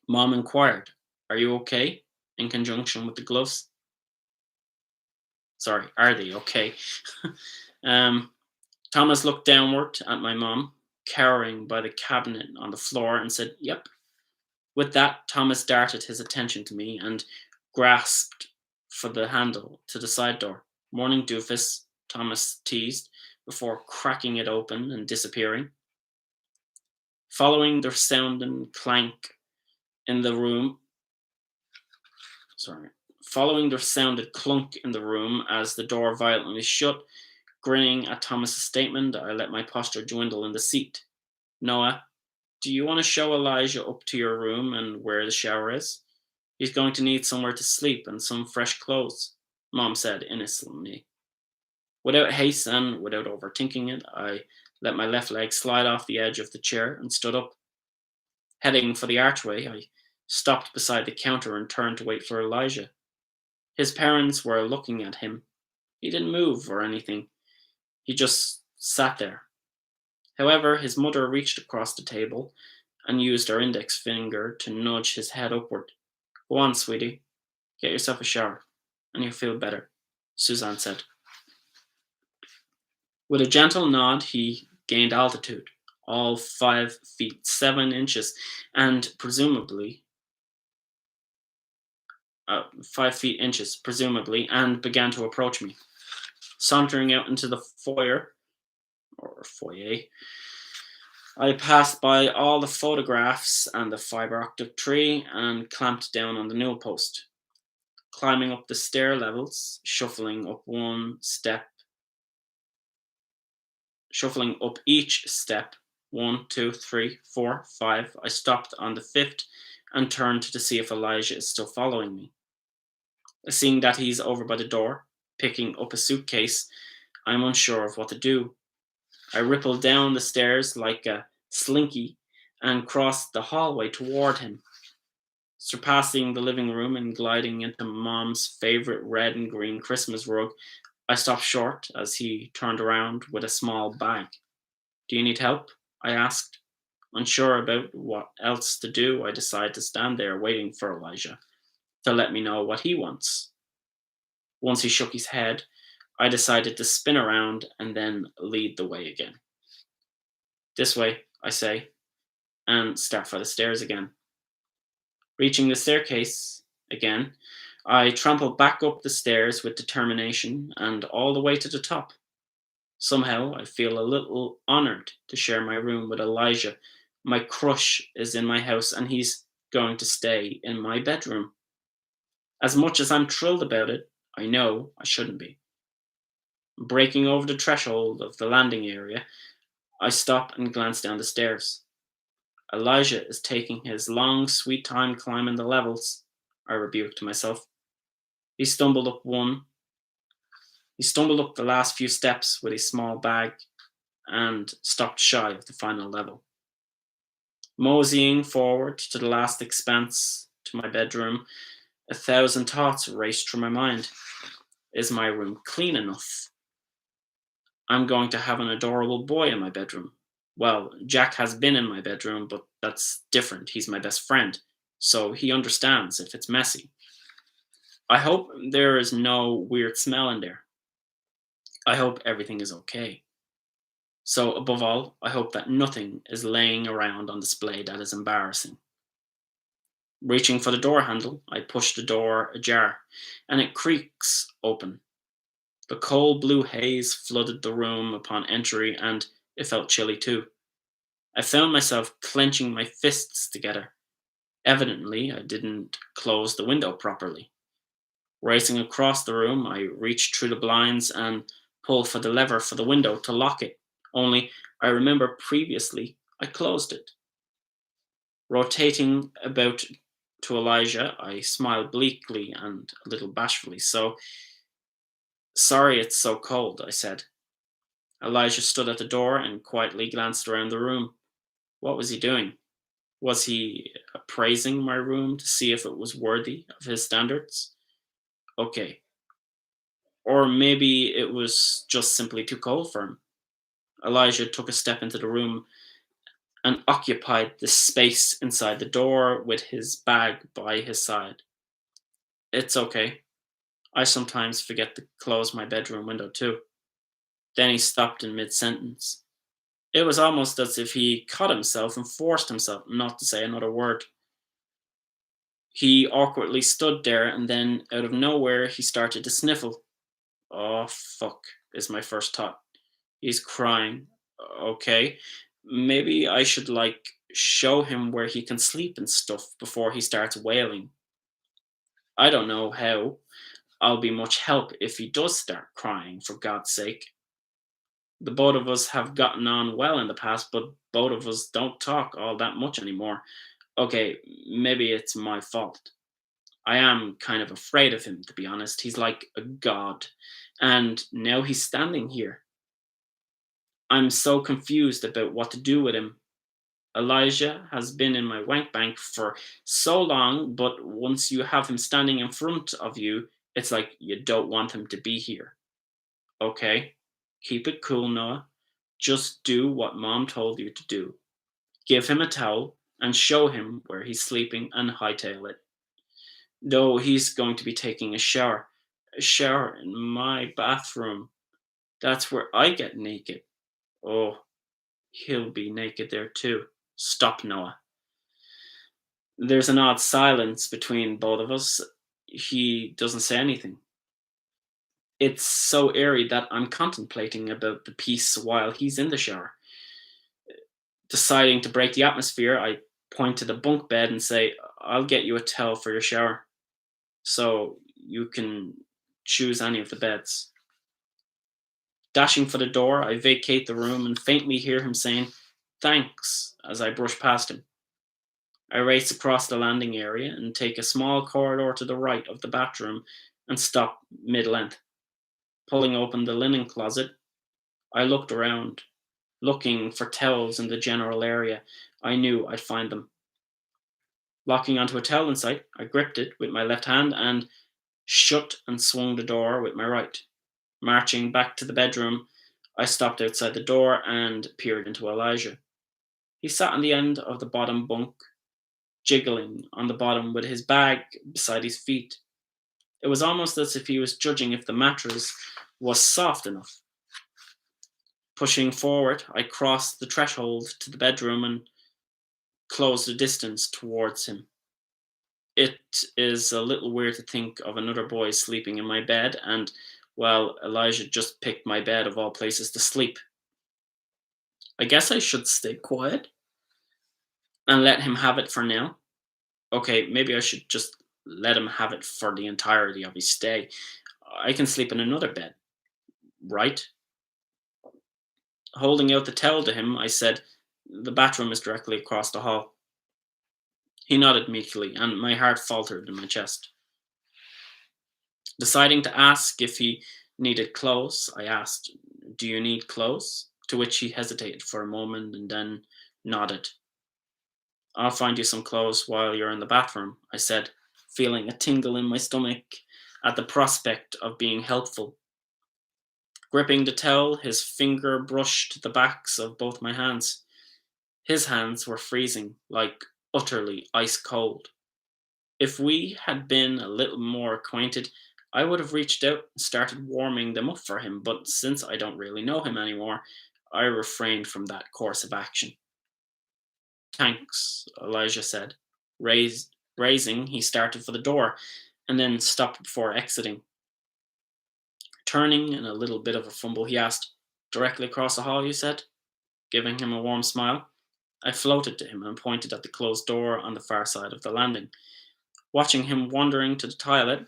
Mom inquired, "Are you okay?" in conjunction with the gloves. Sorry, are they okay? um, Thomas looked downward at my mom, cowering by the cabinet on the floor, and said, "Yep." With that, Thomas darted his attention to me and grasped for the handle to the side door. "Morning, doofus," Thomas teased, before cracking it open and disappearing. Following the sound and clank in the room, sorry, following the sounded clunk in the room as the door violently shut, grinning at Thomas's statement, I let my posture dwindle in the seat. "Noah, do you want to show Elijah up to your room and where the shower is? He's going to need somewhere to sleep and some fresh clothes," Mom said innocently. Without haste and without overthinking it, I let my left leg slide off the edge of the chair and stood up. Heading for the archway, I stopped beside the counter and turned to wait for Elijah. His parents were looking at him. He didn't move or anything. He just sat there. However, his mother reached across the table and used her index finger to nudge his head upward. "Go on, sweetie. Get yourself a shower, and you'll feel better," Suzanne said. With a gentle nod, he gained altitude, all 5 feet 7 inches, and presumably 5 feet inches, presumably, and began to approach me. Sauntering out into the foyer, or foyer, I passed by all the photographs and the fiber optic tree and clamped down on the newel post. Climbing up the stair levels, shuffling up each step, 1, 2, 3, 4, 5, I stopped on the fifth and turned to see if Elijah is still following me. Seeing that he's over by the door, picking up a suitcase, I'm unsure of what to do. I rippled down the stairs like a slinky and crossed the hallway toward him. Surpassing the living room and gliding into Mom's favorite red and green Christmas rug, I stopped short as he turned around with a small bag. Do you need help? I asked. Unsure about what else to do, I decide to stand there waiting for Elijah to let me know what he wants. Once he shook his head, I decided to spin around and then lead the way again. This way, I say, and start for the stairs again. Reaching the staircase again, I trample back up the stairs with determination and all the way to the top. Somehow, I feel a little honored to share my room with Elijah. My crush is in my house and he's going to stay in my bedroom. As much as I'm thrilled about it, I know I shouldn't be. Breaking over the threshold of the landing area, I stop and glance down the stairs. Elijah is taking his long, sweet time climbing the levels, I rebuked myself. He stumbled up the last few steps with his small bag and stopped shy of the final level. Moseying forward to the last expanse, to my bedroom, 1,000 thoughts raced through my mind. Is my room clean enough? I'm going to have an adorable boy in my bedroom. Well, Jack has been in my bedroom, but that's different. He's my best friend, so he understands if it's messy. I hope there is no weird smell in there. I hope everything is okay. So, above all, I hope that nothing is laying around on display that is embarrassing. Reaching for the door handle, I push the door ajar, and it creaks open. The cold blue haze flooded the room upon entry, and it felt chilly too. I found myself clenching my fists together. Evidently, I didn't close the window properly. Racing across the room, I reached through the blinds and pulled for the lever for the window to lock it. Only, I remember previously I closed it. Rotating about to Elijah, I smiled bleakly and a little bashfully. Sorry it's so cold, I said. Elijah stood at the door and quietly glanced around the room. What was he doing? Was he appraising my room to see if it was worthy of his standards? Okay. Or maybe it was just simply too cold for him. Elijah took a step into the room and occupied the space inside the door with his bag by his side. It's okay. I sometimes forget to close my bedroom window too. Then he stopped in mid sentence. It was almost as if he caught himself and forced himself not to say another word. He awkwardly stood there, and then, out of nowhere, he started to sniffle. Oh, fuck, is my first thought. He's crying. Okay, maybe I should, show him where he can sleep and stuff before he starts wailing. I don't know how I'll be much help if he does start crying, for God's sake. The both of us have gotten on well in the past, but both of us don't talk all that much anymore. Okay, maybe it's my fault. I am kind of afraid of him, to be honest. He's like a god. And now he's standing here. I'm so confused about what to do with him. Elijah has been in my wank bank for so long, but once you have him standing in front of you, it's like you don't want him to be here. Okay, keep it cool, Noah. Just do what Mom told you to do. Give him a towel and show him where he's sleeping and hightail it. Though he's going to be taking a shower. A shower in my bathroom. That's where I get naked. Oh, he'll be naked there too. Stop, Noah. There's an odd silence between both of us. He doesn't say anything. It's so airy that I'm contemplating about the piece while he's in the shower. Deciding to break the atmosphere, I point to the bunk bed and say, I'll get you a towel for your shower. So you can choose any of the beds. Dashing for the door, I vacate the room and faintly hear him saying, thanks, as I brush past him. I race across the landing area and take a small corridor to the right of the bathroom and stop mid-length. Pulling open the linen closet, I looked around. looking for towels in the general area. I knew I'd find them. Locking onto a towel in sight, I gripped it with my left hand and shut and swung the door with my right. Marching back to the bedroom, I stopped outside the door and peered into Elijah. He sat on the end of the bottom bunk, jiggling on the bottom with his bag beside his feet. It was almost as if he was judging if the mattress was soft enough. Pushing forward, I crossed the threshold to the bedroom and closed the distance towards him. It is a little weird to think of another boy sleeping in my bed, and, well, Elijah just picked my bed of all places to sleep. I guess I should stay quiet and let him have it for now. Okay, maybe I should just let him have it for the entirety of his stay. I can sleep in another bed, right? Holding out the towel to him, I said, "The bathroom is directly across the hall." He nodded meekly, and my heart faltered in my chest. Deciding to ask if he needed clothes, I asked, "Do you need clothes?" To which he hesitated for a moment and then nodded. "I'll find you some clothes while you're in the bathroom," I said, feeling a tingle in my stomach at the prospect of being helpful. Gripping the towel, his finger brushed the backs of both my hands. His hands were freezing, like utterly ice cold. If we had been a little more acquainted, I would have reached out and started warming them up for him, but since I don't really know him anymore, I refrained from that course of action. "Thanks," Elijah said. Raising, he started for the door, and then stopped before exiting. Turning in a little bit of a fumble, he asked, "Directly across the hall, you said?" Giving him a warm smile, I floated to him and pointed at the closed door on the far side of the landing. Watching him wandering to the toilet,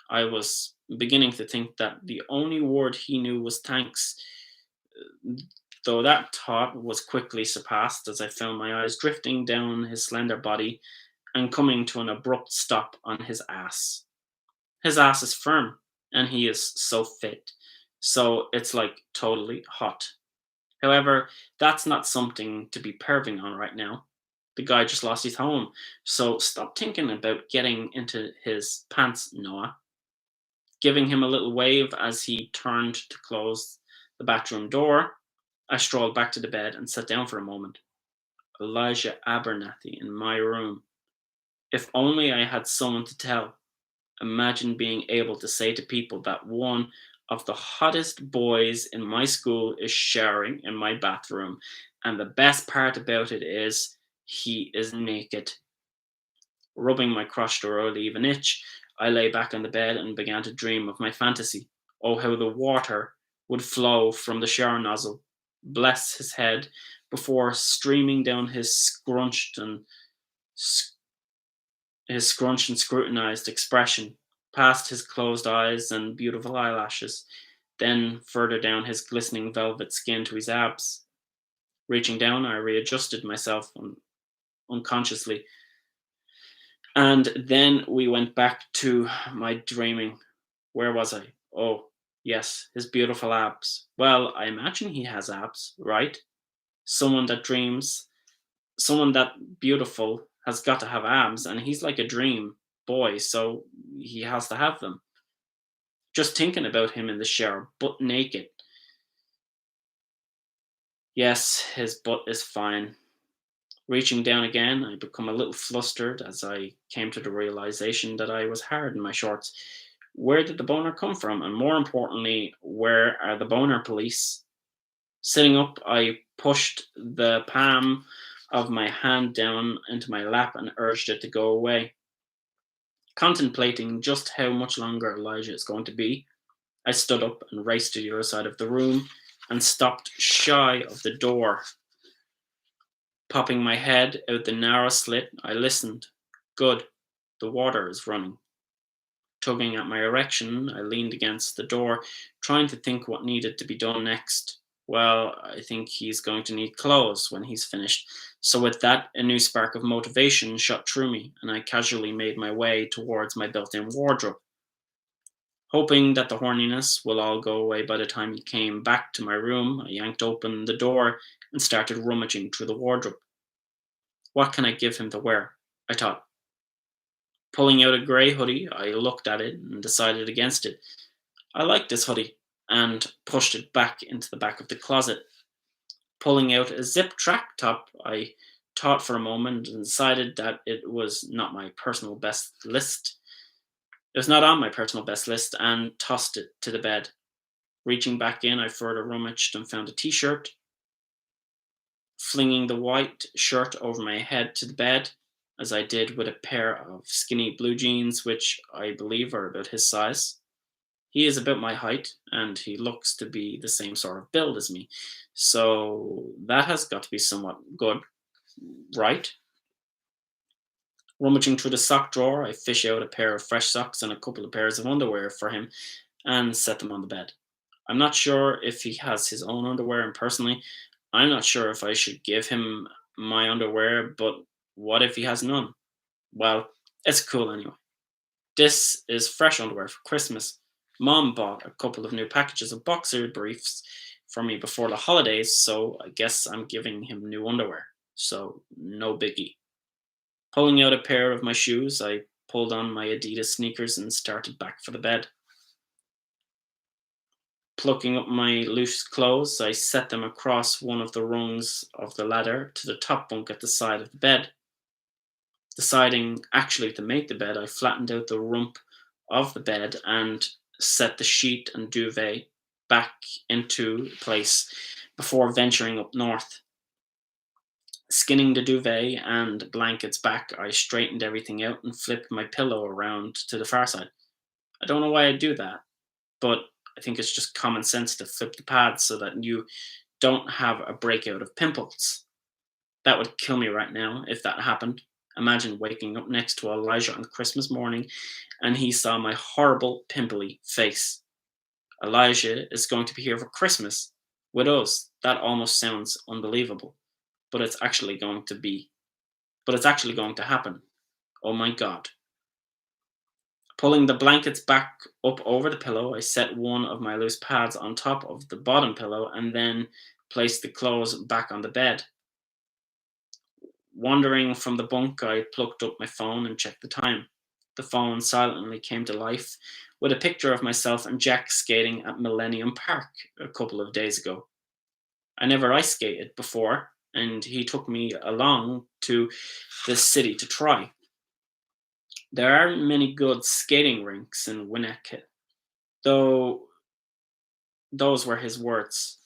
I was beginning to think that the only word he knew was thanks, though that thought was quickly surpassed as I found my eyes drifting down his slender body and coming to an abrupt stop on his ass. His ass is firm, and he is so fit, so it's like totally hot. However, that's not something to be perving on right now. The guy just lost his home, so stop thinking about getting into his pants, Noah. Giving him a little wave as he turned to close the bathroom door, I strolled back to the bed and sat down for a moment. Elijah Abernathy in my room. If only I had someone to tell. Imagine being able to say to people that one of the hottest boys in my school is showering in my bathroom, and the best part about it is he is naked. Rubbing my crotch to relieve an itch, I lay back on the bed and began to dream of my fantasy. Oh, how the water would flow from the shower nozzle, bless his head, before streaming down his scrunched and scrutinized expression, past his closed eyes and beautiful eyelashes, then further down his glistening velvet skin to his abs. Reaching down, I readjusted myself unconsciously, and then we went back to my dreaming. Where was I? Oh, yes, his beautiful abs. Well, I imagine he has abs, right? Someone that dreams, someone that beautiful has got to have abs, and he's like a dream boy, so he has to have them. Just thinking about him in the shower, butt naked. Yes, his butt is fine. Reaching down again, I become a little flustered as I came to the realization that I was hard in my shorts. Where did the boner come from? And more importantly, where are the boner police? Sitting up, I pushed the palm of my hand down into my lap and urged it to go away. Contemplating just how much longer Elijah is going to be, I stood up and raced to the other side of the room and stopped shy of the door. Popping my head out the narrow slit, I listened. Good. The water is running. Tugging at my erection, I leaned against the door, trying to think what needed to be done next. Well, I think he's going to need clothes when he's finished. So, with that, a new spark of motivation shot through me, and I casually made my way towards my built in wardrobe. Hoping that the horniness will all go away by the time he came back to my room, I yanked open the door and started rummaging through the wardrobe. What can I give him to wear? I thought. Pulling out a grey hoodie, I looked at it and decided against it. I liked this hoodie and pushed it back into the back of the closet. Pulling out a zip track top, I thought for a moment and decided that it was not my personal best list. It was not on my personal best list and tossed it to the bed. Reaching back in, I further rummaged and found a t shirt. Flinging the white shirt over my head to the bed, as I did with a pair of skinny blue jeans, which I believe are about his size. He is about my height, and he looks to be the same sort of build as me. So that has got to be somewhat good, right? Rummaging through the sock drawer, I fish out a pair of fresh socks and a couple of pairs of underwear for him and set them on the bed. I'm not sure if he has his own underwear, and personally, I'm not sure if I should give him my underwear, but what if he has none? Well, it's cool anyway. This is fresh underwear for Christmas. Mom bought a couple of new packages of boxer briefs for me before the holidays, so I guess I'm giving him new underwear. So, no biggie. Pulling out a pair of my shoes, I pulled on my Adidas sneakers and started back for the bed. Plucking up my loose clothes, I set them across one of the rungs of the ladder to the top bunk at the side of the bed. Deciding actually to make the bed, I flattened out the rump of the bed and set the sheet and duvet back into place before venturing up north. Skinning the duvet and blankets back, I straightened everything out and flipped my pillow around to the far side. I don't know why I do that, but I think it's just common sense to flip the pads so that you don't have a breakout of pimples. That would kill me right now if that happened. Imagine waking up next to Elijah on Christmas morning and he saw my horrible pimply face. Elijah is going to be here for Christmas with us. That almost sounds unbelievable, but it's actually going to be. But it's actually going to happen. Oh my God. Pulling the blankets back up over the pillow, I set one of my loose pads on top of the bottom pillow and then placed the clothes back on the bed. Wandering from the bunk, I plucked up my phone and checked the time. The phone silently came to life with a picture of myself and Jack skating at Millennium Park a couple of days ago. I never ice skated before, and he took me along to the city to try. There aren't many good skating rinks in Winnipeg, though those were his words.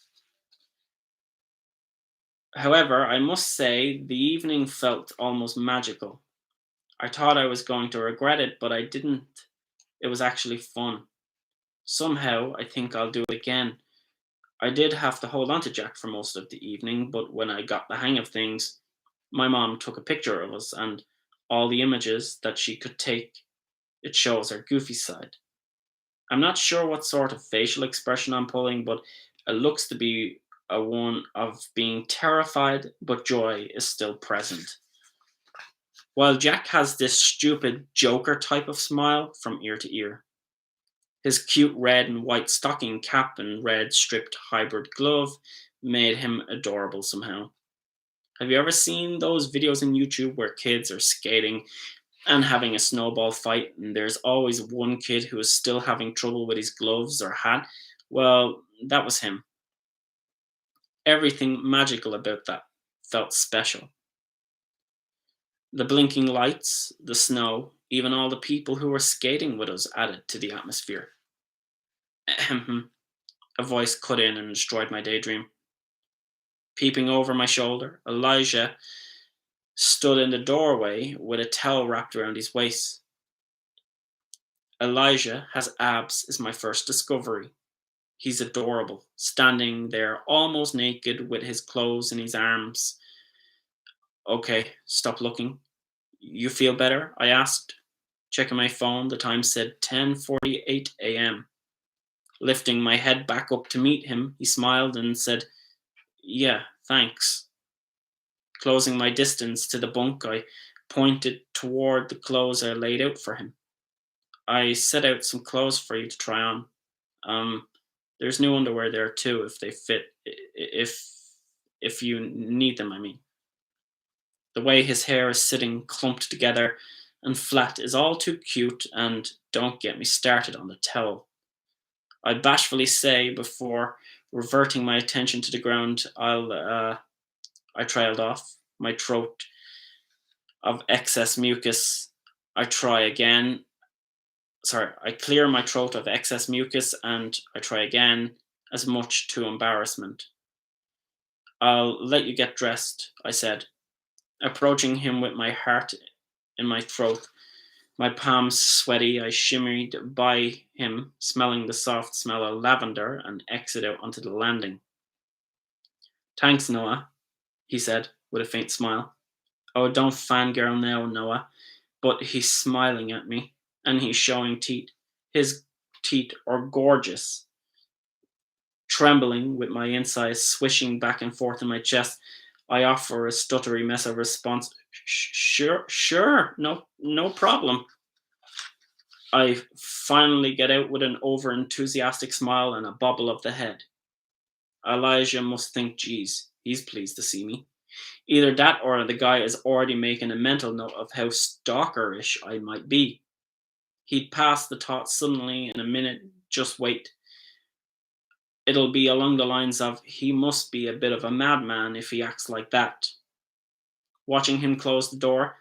However, I must say the evening felt almost magical. I thought I was going to regret it, but I didn't. It was actually fun. Somehow, I think I'll do it again. I did have to hold on to Jack for most of the evening, but when I got the hang of things, my mom took a picture of us, and all the images that she could take, it shows our goofy side. I'm not sure what sort of facial expression I'm pulling, but it looks to be a one of being terrified, but joy is still present. While Jack has this stupid Joker type of smile from ear to ear. His cute red and white stocking cap and red striped hybrid glove made him adorable somehow. Have you ever seen those videos on YouTube where kids are skating and having a snowball fight, and there's always one kid who is still having trouble with his gloves or hat? Well, that was him. Everything magical about that felt special. The blinking lights, the snow, even all the people who were skating with us added to the atmosphere. Ahem. A voice cut in and destroyed my daydream. Peeping over my shoulder, Elijah stood in the doorway with a towel wrapped around his waist. Elijah has abs is my first discovery. He's adorable, standing there almost naked with his clothes in his arms. Okay, stop looking. You feel better? I asked. Checking my phone, the time said 10:48 a.m. Lifting my head back up to meet him, he smiled and said, "Yeah, thanks." Closing my distance to the bunk, I pointed toward the clothes I laid out for him. I set out some clothes for you to try on. Um, there's new underwear there too, if they fit. If you need them, I mean. The way his hair is sitting clumped together and flat is all too cute, and don't get me started on the towel. I bashfully say before reverting my attention to the ground. I trailed off, my throat of excess mucus. I try again. Sorry, I clear my throat of excess mucus and I try again, as much to embarrassment. I'll let you get dressed, I said, approaching him with my heart in my throat. My palms sweaty, I shimmied by him, smelling the soft smell of lavender, and exit out onto the landing. Thanks, Noah, he said, with a faint smile. Oh, don't fangirl now, Noah. But he's smiling at me, and he's showing teeth. His teeth are gorgeous. Trembling, with my insides swishing back and forth in my chest, I offer a stuttery mess of response. Sure, no problem. I finally get out with an over enthusiastic smile and a bobble of the head. Elijah must think, geez, he's pleased to see me. Either that or the guy is already making a mental note of how stalkerish I might be. He'd pass the thought suddenly in a minute, just wait. It'll be along the lines of, he must be a bit of a madman if he acts like that. Watching him close the door,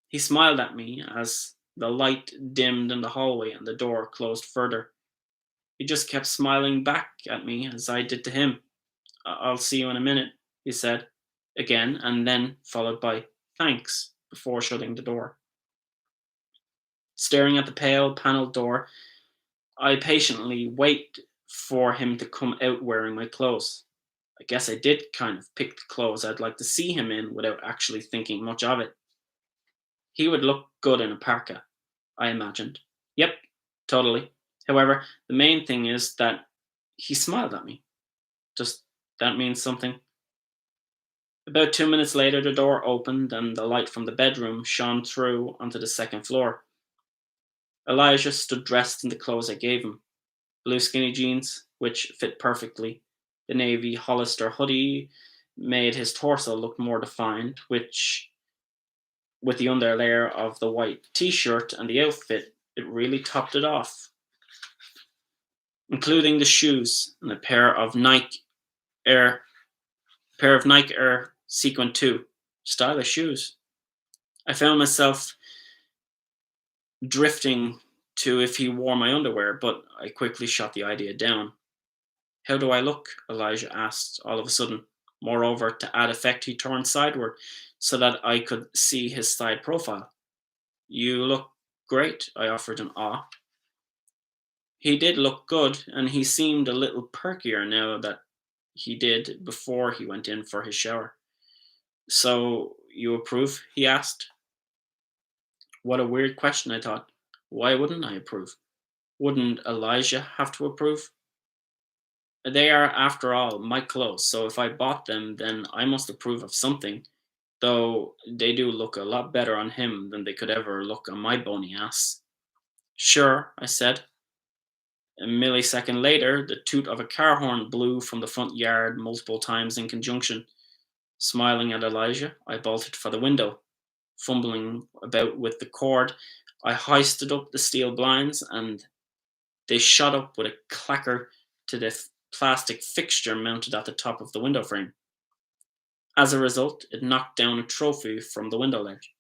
he smiled at me as the light dimmed in the hallway and the door closed further. He just kept smiling back at me as I did to him. I'll see you in a minute, he said, again, and then followed by thanks before shutting the door. Staring at the pale paneled door, I patiently wait for him to come out wearing my clothes. I guess I did kind of pick the clothes I'd like to see him in without actually thinking much of it. He would look good in a parka, I imagined. Yep, totally. However, the main thing is that he smiled at me. Does that mean something? About 2 minutes later, the door opened and the light from the bedroom shone through onto the second floor. Elijah stood dressed in the clothes I gave him: blue skinny jeans, which fit perfectly. The navy Hollister hoodie made his torso look more defined, which, with the underlayer of the white t-shirt and the outfit, it really topped it off. Including the shoes and a Air, pair of Nike Air Sequin 2, stylish shoes. I found myself drifting to if he wore my underwear, but I quickly shot the idea down. How do I look? Elijah asked all of a sudden. Moreover, to add effect, he turned sideward so that I could see his side profile. You look great, I offered in awe. He did look good, and he seemed a little perkier now that he did before he went in for his shower. So, you approve? He asked. What a weird question, I thought. Why wouldn't I approve? Wouldn't Elijah have to approve? They are, after all, my clothes, so if I bought them, then I must approve of something, though they do look a lot better on him than they could ever look on my bony ass. Sure, I said. A millisecond later, the toot of a car horn blew from the front yard multiple times in conjunction. Smiling at Elijah, I bolted for the window. Fumbling about with the cord, I hoisted up the steel blinds, and they shot up with a clacker to the plastic fixture mounted at the top of the window frame. As a result, it knocked down a trophy from the window ledge.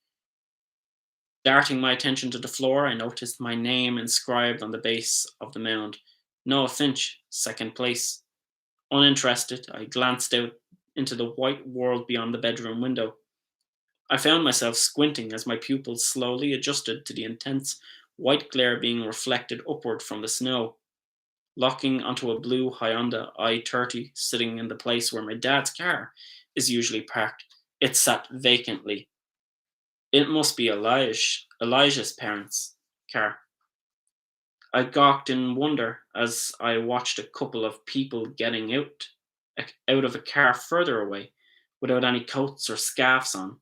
Darting my attention to the floor, I noticed my name inscribed on the base of the mound. Noah Finch, second place. Uninterested, I glanced out into the white world beyond the bedroom window. I found myself squinting as my pupils slowly adjusted to the intense white glare being reflected upward from the snow. Locking onto a blue Hyundai i30 sitting in the place where my dad's car is usually parked, it sat vacantly. It must be Elijah's parents' car. I gawked in wonder as I watched a couple of people getting out of a car further away without any coats or scarves on.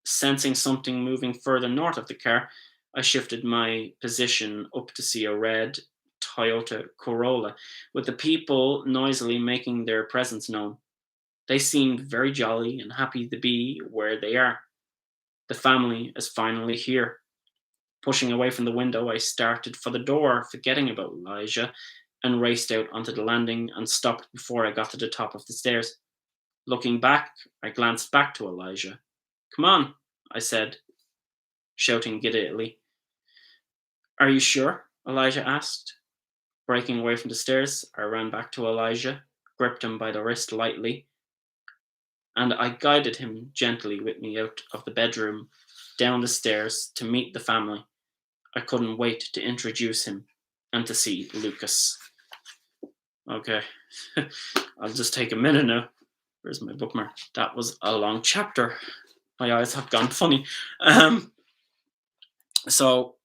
Sensing something moving further north of the car, I shifted my position up to see a red Toyota Corolla, with the people noisily making their presence known. They seemed very jolly and happy to be where they are. The family is finally here. Pushing away from the window, I started for the door, forgetting about Elijah, and raced out onto the landing and stopped before I got to the top of the stairs. Looking back, I glanced back to Elijah. "Come on," I said, shouting giddily. "Are you sure?" Elijah asked. Breaking away from the stairs, I ran back to Elijah, gripped him by the wrist lightly, and I guided him gently with me out of the bedroom, down the stairs to meet the family. I couldn't wait to introduce him and to see Lucas. Okay, I'll just take a minute now. Where's my bookmark? That was a long chapter. My eyes have gone funny. So,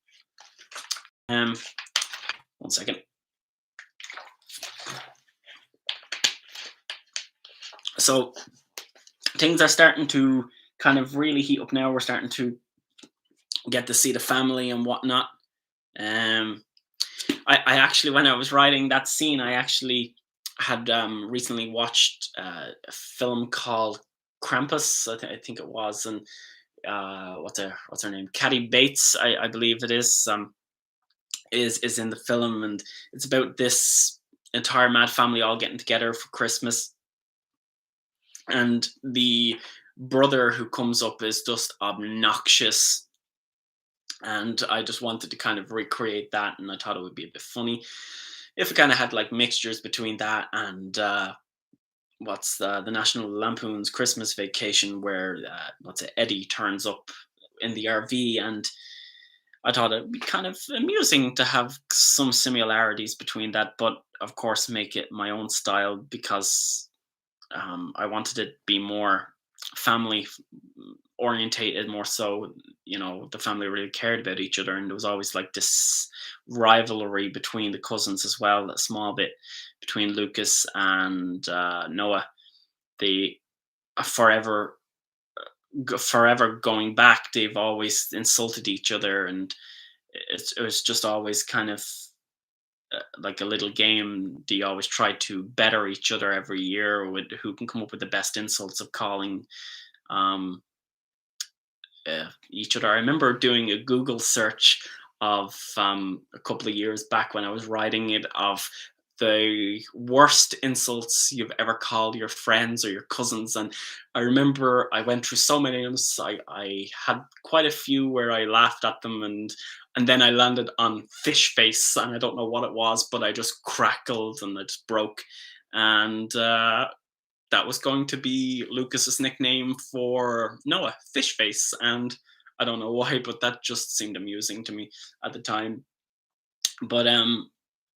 1 second. So, things are starting to kind of really heat up now. We're starting to get to see the family and whatnot. Um, I actually, when I was writing that scene, I actually had recently watched a film called Krampus. I think it was, and what's her name? Kathy Bates, I believe it is in the film, and it's about this entire mad family all getting together for Christmas, and the brother who comes up is just obnoxious, and I just wanted to kind of recreate that, and I thought it would be a bit funny if it kind of had like mixtures between that and what's the National Lampoon's Christmas Vacation, where what's it, Eddie turns up in the RV, and I thought it'd be kind of amusing to have some similarities between that, but of course make it my own style because I wanted it to be more family orientated, more so. The family really cared about each other, and there was always like this rivalry between the cousins as well, a small bit between Lucas and Noah. They forever forever going back, they've always insulted each other, and it was just always kind of like a little game. They always try to better each other every year with who can come up with the best insults of calling um, each other. I remember doing a Google search of a couple of years back when I was writing it, of the worst insults you've ever called your friends or your cousins. And I remember I went through so many of them. So I had quite a few where I laughed at them, and then I landed on fish face, and I don't know what it was, but I just crackled and I just broke. And that was going to be Lucas's nickname for Noah, Fish Face. And I don't know why, but that just seemed amusing to me at the time. But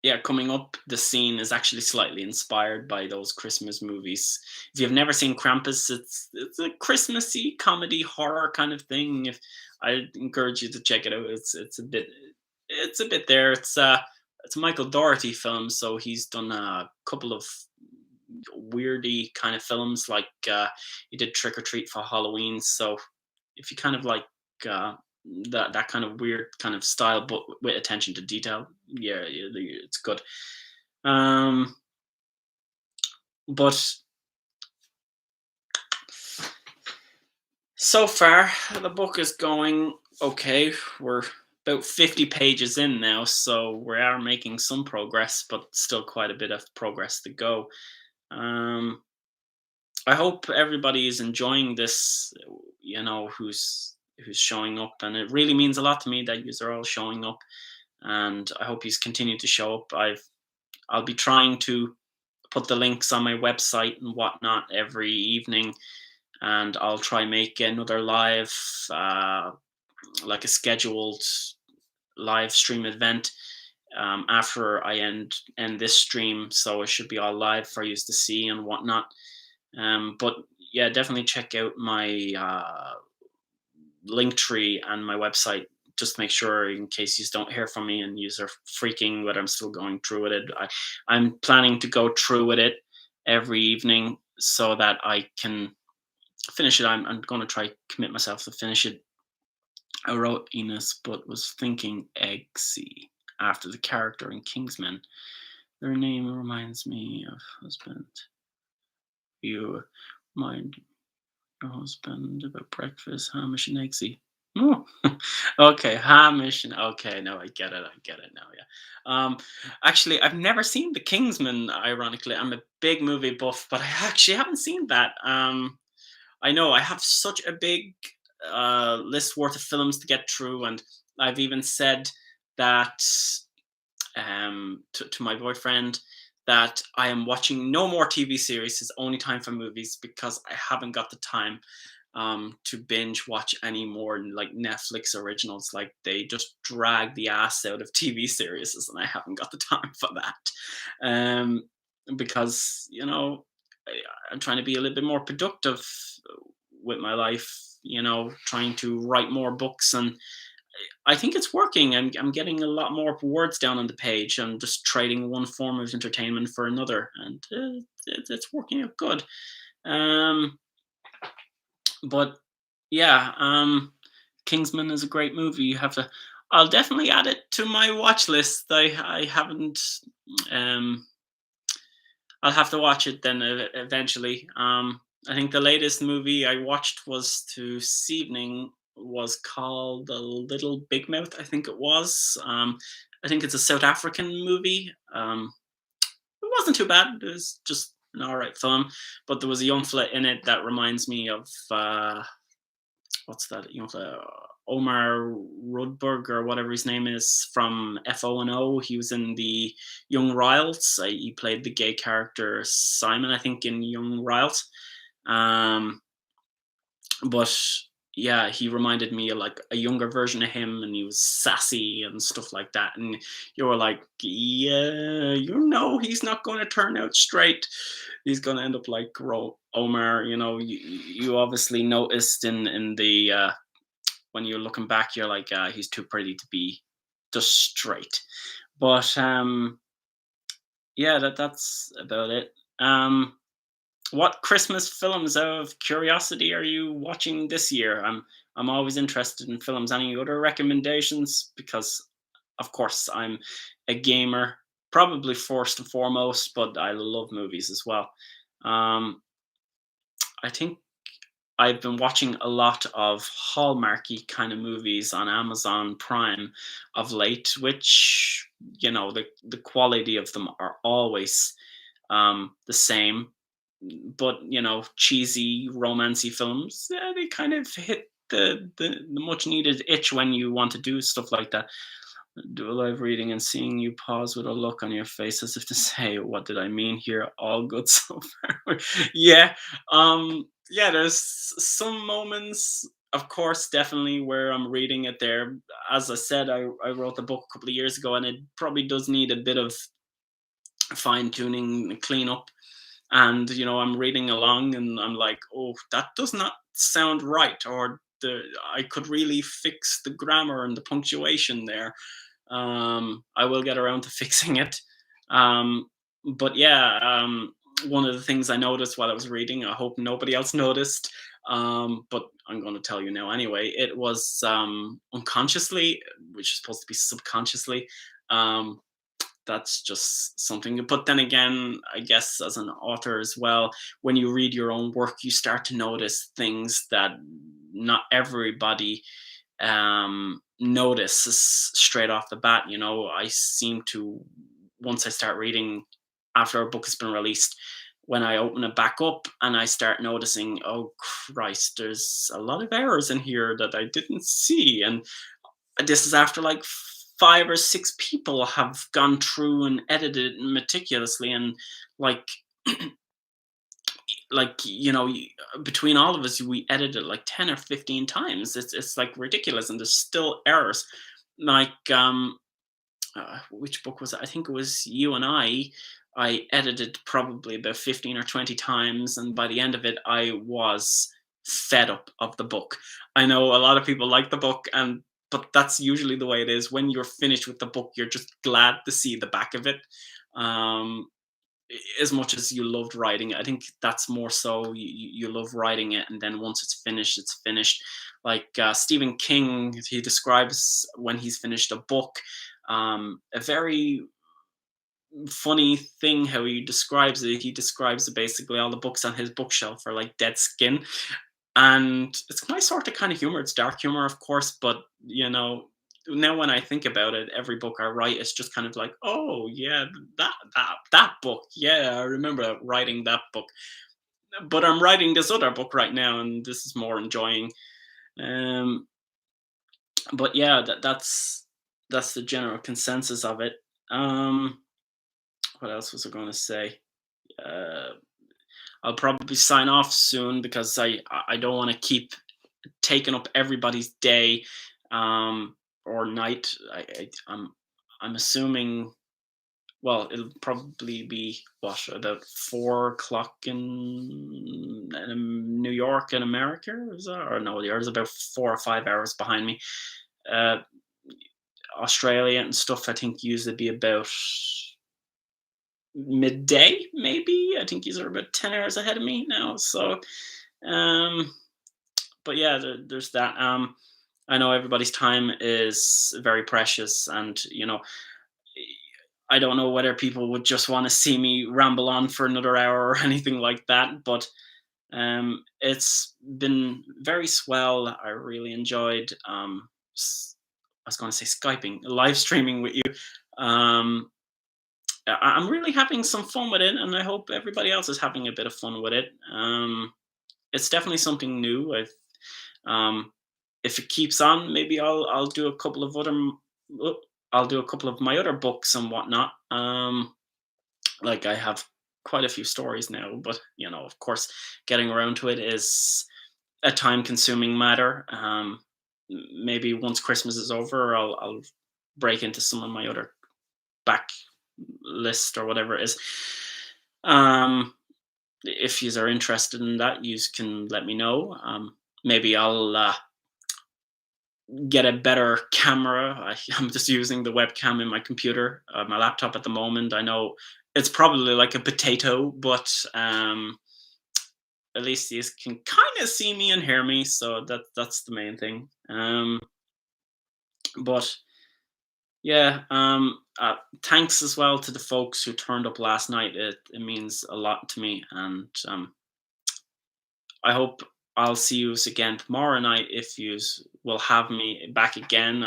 yeah, coming up, the scene is actually slightly inspired by those Christmas movies. If you've never seen Krampus, it's a Christmassy comedy horror kind of thing. If I encourage you to check it out, it's a bit there. It's a Michael Dougherty film, so he's done a couple of weirdy kind of films, like he did Trick or Treat for Halloween. So if you kind of like uh, that kind of weird kind of style, but with attention to detail, yeah, it's good. Um, but so far, the book is going okay. We're about 50 pages in now, so we are making some progress, but still quite a bit of progress to go. Um, I hope everybody is enjoying this, who's showing up, and it really means a lot to me that you are all showing up, and I hope you continue to show up. I'll be trying to put the links on my website and whatnot every evening, and I'll try make another live, like a scheduled live stream event after I end this stream, so it should be all live for you to see and whatnot. But yeah, definitely check out my link tree and my website. Just make sure, in case you don't hear from me and you are freaking whether I'm still going through with it. I'm planning to go through with it every evening so that I can finish it. I'm going to try commit myself to finish it I wrote Enos, but was thinking Eggsy after the character in Kingsman. Their name reminds me of husband. You mind your husband about breakfast, Hamish and Eggsy. Oh, okay, Hamish and okay, no, I get it. I get it now. Yeah. Actually, I've never seen The Kingsman. Ironically, I'm a big movie buff, but I actually haven't seen that. I know I have such a big list worth of films to get through, and I've even said that to my boyfriend that I am watching no more TV series. It's only time for movies because I haven't got the time to binge watch any more like Netflix originals. Like they just drag the ass out of TV series, and I haven't got the time for that. Because I'm trying to be a little bit more productive with my life. Trying to write more books, and I think it's working. I'm getting a lot more words down on the page. I'm just trading one form of entertainment for another, and it's working out good. Um, but yeah, Kingsman is a great movie. You have to. I'll definitely add it to my watch list. I haven't. Um, I'll have to watch it then eventually. I think the latest movie I watched was this evening was called The Little Big Mouth. I think it was. I think it's a South African movie. It wasn't too bad. It was just an alright film, but there was a young fella in it that reminds me of what's that? Omar Rudberg or whatever his name is from FO&O. He was in the Young Riles. He played the gay character Simon, I think, in Young Riles. Um, but yeah, he reminded me of like a younger version of him, and he was sassy and stuff like that. And you were like, yeah, he's not going to turn out straight. He's going to end up like Omar. You obviously noticed in the when you're looking back, you're like, he's too pretty to be just straight. But yeah, that's about it. What Christmas films, out of curiosity, are you watching this year? I'm always interested in films. Any other recommendations? Because of course I'm a gamer, probably first and foremost, but I love movies as well. Um, I think I've been watching a lot of Hallmarky kind of movies on Amazon Prime of late, which the quality of them are always the same. But cheesy romancy films, yeah, they kind of hit the much needed itch when you want to do stuff like that. Do a live reading and seeing you pause with a look on your face as if to say, "What did I mean here? All good so far." Yeah, yeah. There's some moments, of course, definitely where I'm reading it there. As I said, I wrote the book a couple of years ago, and it probably does need a bit of fine tuning, clean up. And I'm reading along, and I'm like, "Oh, that does not sound right," or I could really fix the grammar and the punctuation there. I will get around to fixing it. Um, but yeah, one of the things I noticed while I was reading, I hope nobody else noticed, but I'm going to tell you now anyway. It was unconsciously, which is supposed to be subconsciously. Um, that's just something. But then again, I guess as an author as well, when you read your own work, you start to notice things that not everybody notice straight off the bat. I seem to, once I start reading after a book has been released, when I open it back up and I start noticing, oh Christ, there's a lot of errors in here that I didn't see. And this is after like 5 or 6 people have gone through and edited it meticulously, and like between all of us, we edited like 10 or 15 times. It's like ridiculous, and there's still errors. Like which book was it? I think it was You and I edited probably about 15 or 20 times, and by the end of it I was fed up of the book. I know a lot of people like the book, and but that's usually the way it is. When you're finished with the book, you're just glad to see the back of it. um as much as you loved writing it. I think that's more so you love writing it, and then once it's finished, it's finished. Like Stephen King, he describes when he's finished a book, a very funny thing how he describes it. He describes it basically all the books on his bookshelf are like dead skin, and it's my sort of kind of humor. It's dark humor, of course, but now when I think about it, every book I write is just kind of like, oh yeah, that book. Yeah, I remember writing that book. But I'm writing this other book right now, and this is more enjoying. Um, but yeah, that's the general consensus of it. What else was I going to say? Uh, I'll probably sign off soon because I don't want to keep taking up everybody's day, or night. I'm assuming. Well, it'll probably be what, about 4 o'clock in New York in America, is that? Or no, yours about 4 or 5 hours behind me. Uh, Australia and stuff, I think, usually be about midday, maybe. I think these are about 10 hours ahead of me now. So, um, but yeah, there's that. I know everybody's time is very precious, and I don't know whether people would just want to see me ramble on for another hour or anything like that, but it's been very swell. I really enjoyed. I was going to say Skyping, live streaming with you. Um, I'm really having some fun with it, and I hope everybody else is having a bit of fun with it. It's definitely something new. Um, if it keeps on, maybe I'll do a couple of I'll do a couple of my other books and whatnot. Like I have quite a few stories now, but of course, getting around to it is a time-consuming matter. Maybe once Christmas is over, I'll break into some of my other back list or whatever it is. Um, if you are interested in that, you can let me know. Maybe I'll get a better camera. I'm just using the webcam in my computer, my laptop at the moment. I know it's probably like a potato, but at least you can kind of see me and hear me, so that's the main thing. But yeah, thanks as well to the folks who turned up last night. It means a lot to me, and I hope I'll see you again tomorrow night if you will have me back again.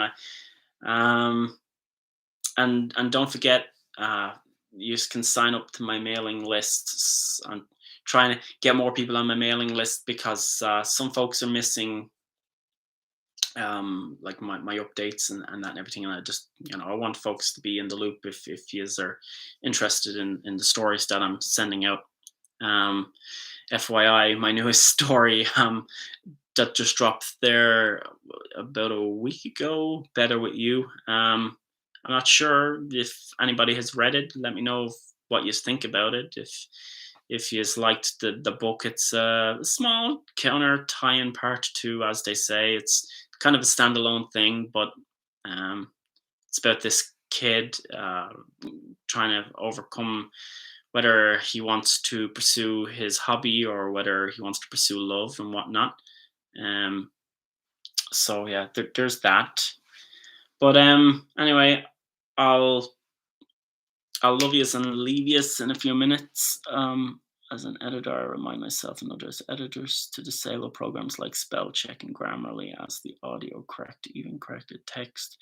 Um, and don't forget, you can sign up to my mailing list. I'm trying to get more people on my mailing list because some folks are missing, like my updates and that and everything. And I just, I want folks to be in the loop if you are interested in the stories that I'm sending out. FYI, my newest story that just dropped there about a week ago, Better With You. I'm not sure if anybody has read it. Let me know what you think about it. If you liked the book, it's a small counter tie-in part two, as they say. It's kind of a standalone thing, but it's about this kid trying to overcome whether he wants to pursue his hobby or whether he wants to pursue love and whatnot. So yeah, there's that. But anyway, I'll love yous and leave yous in a few minutes. As an editor, I remind myself and others editors to disable programs like spell check and Grammarly as the audio correct, even corrected text.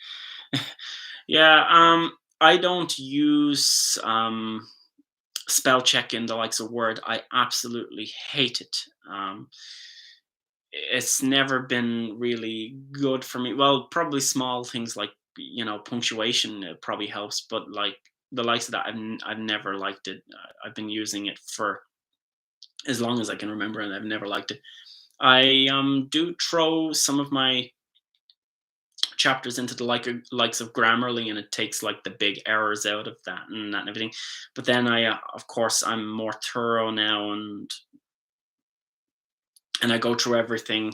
Yeah, I don't use spell check in the likes of Word. I absolutely hate it. It's never been really good for me. Well, probably small things like punctuation probably helps, but like the likes of that, I've never liked it. I've been using it for as long as I can remember, and I've never liked it. I do throw some of my chapters into the likes of Grammarly, and it takes like the big errors out of that and everything. But then of course, I'm more thorough now, and I go through everything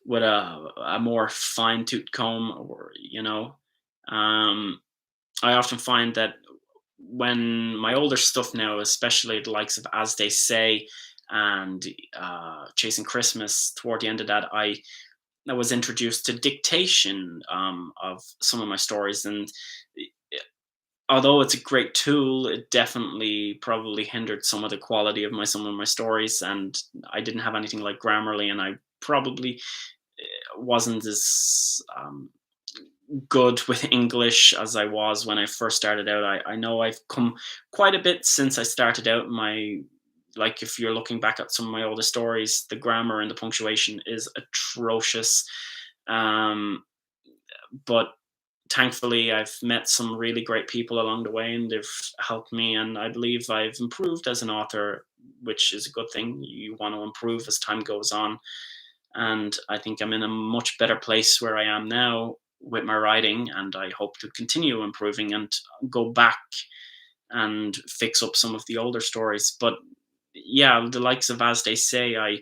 with a more fine tooth comb, or I often find that when my older stuff now, especially the likes of As They Say and Chasing Christmas, toward the end of that, I was introduced to dictation of some of my stories, and although it's a great tool, it definitely probably hindered some of the quality of my some of my stories, and I didn't have anything like Grammarly, and I probably wasn't as good with English as I was when I first started out. I know I've come quite a bit since I started out. My like if you're looking back at some of my oldest stories, the grammar and the punctuation is atrocious. Um, but thankfully, I've met some really great people along the way, and they've helped me. And I believe I've improved as an author, which is a good thing. You want to improve as time goes on, and I think I'm in a much better place where I am now with my writing, and I hope to continue improving and go back and fix up some of the older stories. But yeah, the likes of As They Say, I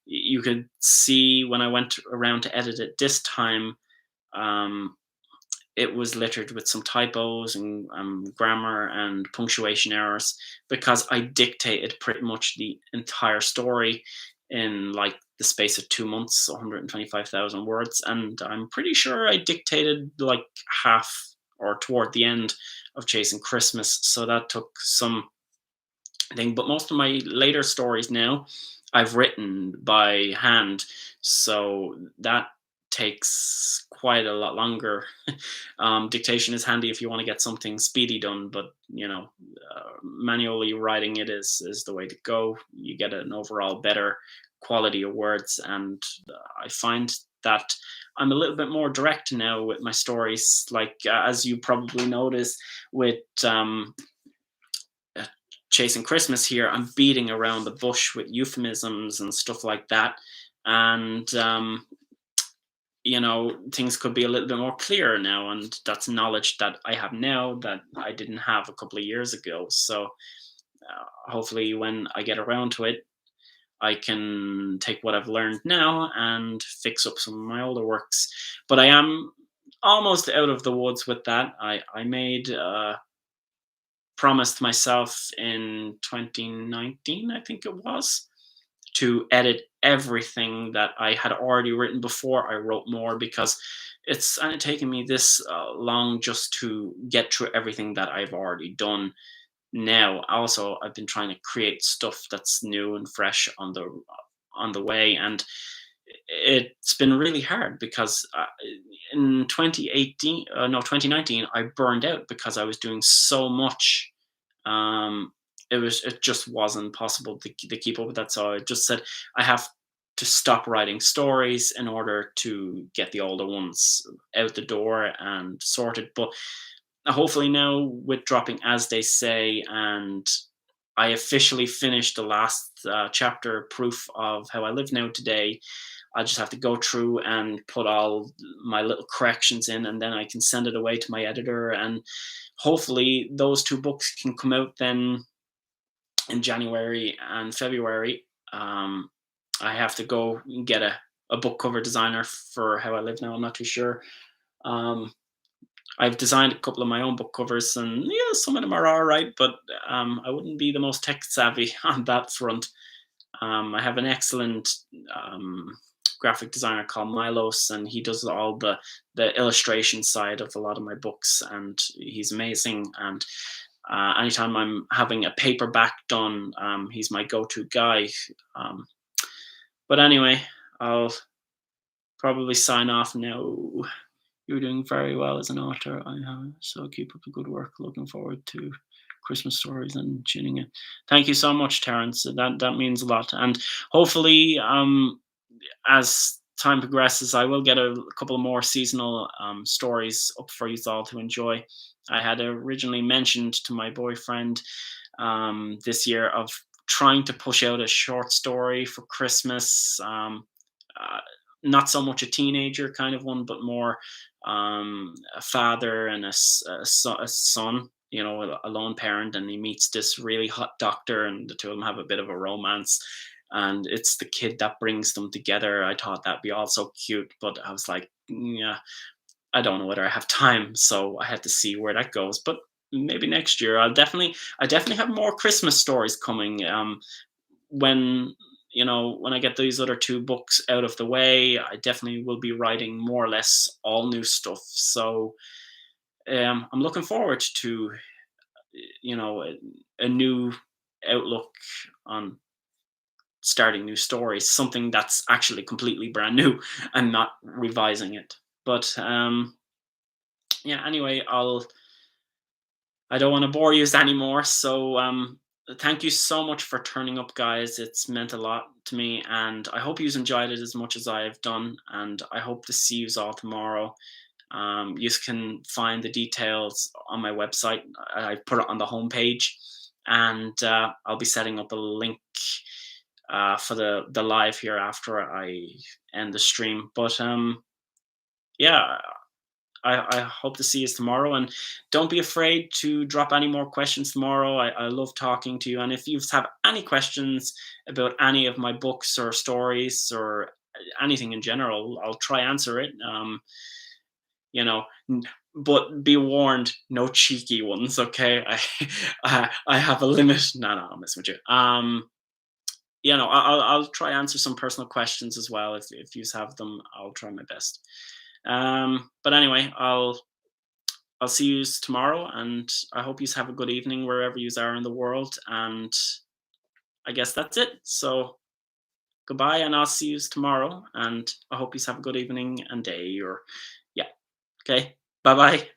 you could see when I went around to edit it this time, um, it was littered with some typos and grammar and punctuation errors because I dictated pretty much the entire story in like the space of 2 months, 125,000 words. And I'm pretty sure I dictated like half or toward the end of Chasing Christmas. So that took some thing. But most of my later stories now, I've written by hand. So that takes quite a lot longer. Dictation is handy if you want to get something speedy done, but manually writing it is the way to go. You get an overall better quality of words, and I find that I'm a little bit more direct now with my stories. Like as you probably notice with uh, Chasing Christmas here, I'm beating around the bush with euphemisms and stuff like that, and things could be a little bit more clear now, and that's knowledge that I have now that I didn't have a couple of years ago. So hopefully when I get around to it, I can take what I've learned now and fix up some of my older works. But I am almost out of the woods with that. I made promised myself in 2019, I think it was, to edit everything that I had already written before I wrote more, because it's taken me this long just to get through everything that I've already done. Now, also, I've been trying to create stuff that's new and fresh on the way, and it's been really hard because in 2018, no, 2019, I burned out because I was doing so much. um it just wasn't possible to keep up with that, so I just said I have to stop writing stories in order to get the older ones out the door and sorted. But hopefully now, with dropping As They Say, and I officially finished the last chapter, Proof of How I Live Now Today, I just have to go through and put all my little corrections in, and then I can send it away to my editor. And hopefully, those two books can come out then in January and February. Um, I have to go and get a book cover designer for How I Live Now. I'm not too sure. Um, I've designed a couple of my own book covers, and yeah, some of them are all right, but I wouldn't be the most tech savvy on that front. I have an excellent um, graphic designer called Milos, and he does all the illustration side of a lot of my books, and he's amazing. And anytime I'm having a paperback done, he's my go-to guy. Um, but anyway, I'll probably sign off now. You're doing very well as an author. I have, so keep up the good work. Looking forward to Christmas stories and tuning in. Thank you so much, Terence. That means a lot. And hopefully, as time progresses, I will get a couple more seasonal stories up for you all to enjoy. I had originally mentioned to my boyfriend this year of trying to push out a short story for Christmas. Uh, Not so much a teenager kind of one, but more a father and a son, a lone parent, and he meets this really hot doctor, and the two of them have a bit of a romance. And it's the kid that brings them together. I thought that'd be also cute, but I was like, yeah, I don't know whether I have time, so I had to see where that goes. But maybe next year. I definitely have more Christmas stories coming. When when I get these other two books out of the way, I definitely will be writing more or less all new stuff. So I'm looking forward to a new outlook on starting new stories, something that's actually completely brand new and not revising it. But yeah, anyway, I don't want to bore you anymore. So thank you so much for turning up, guys. It's meant a lot to me, and I hope you enjoyed it as much as I have done. And I hope to see you all tomorrow. You can find the details on my website. I put it on the homepage, and I'll be setting up a link for the live here after I end the stream. But yeah, I hope to see you tomorrow, and don't be afraid to drop any more questions tomorrow. I love talking to you, and if you have any questions about any of my books or stories or anything in general, I'll try answer it. You know, but be warned, no cheeky ones, okay? I have a limit. No, no, I'm messing with you. I'll try answer some personal questions as well if you have them. I'll try my best. But anyway, I'll see you tomorrow, and I hope you have a good evening wherever you are in the world. And I guess that's it. So goodbye, and I'll see you tomorrow. And I hope you have a good evening and day. Or yeah, okay, bye bye.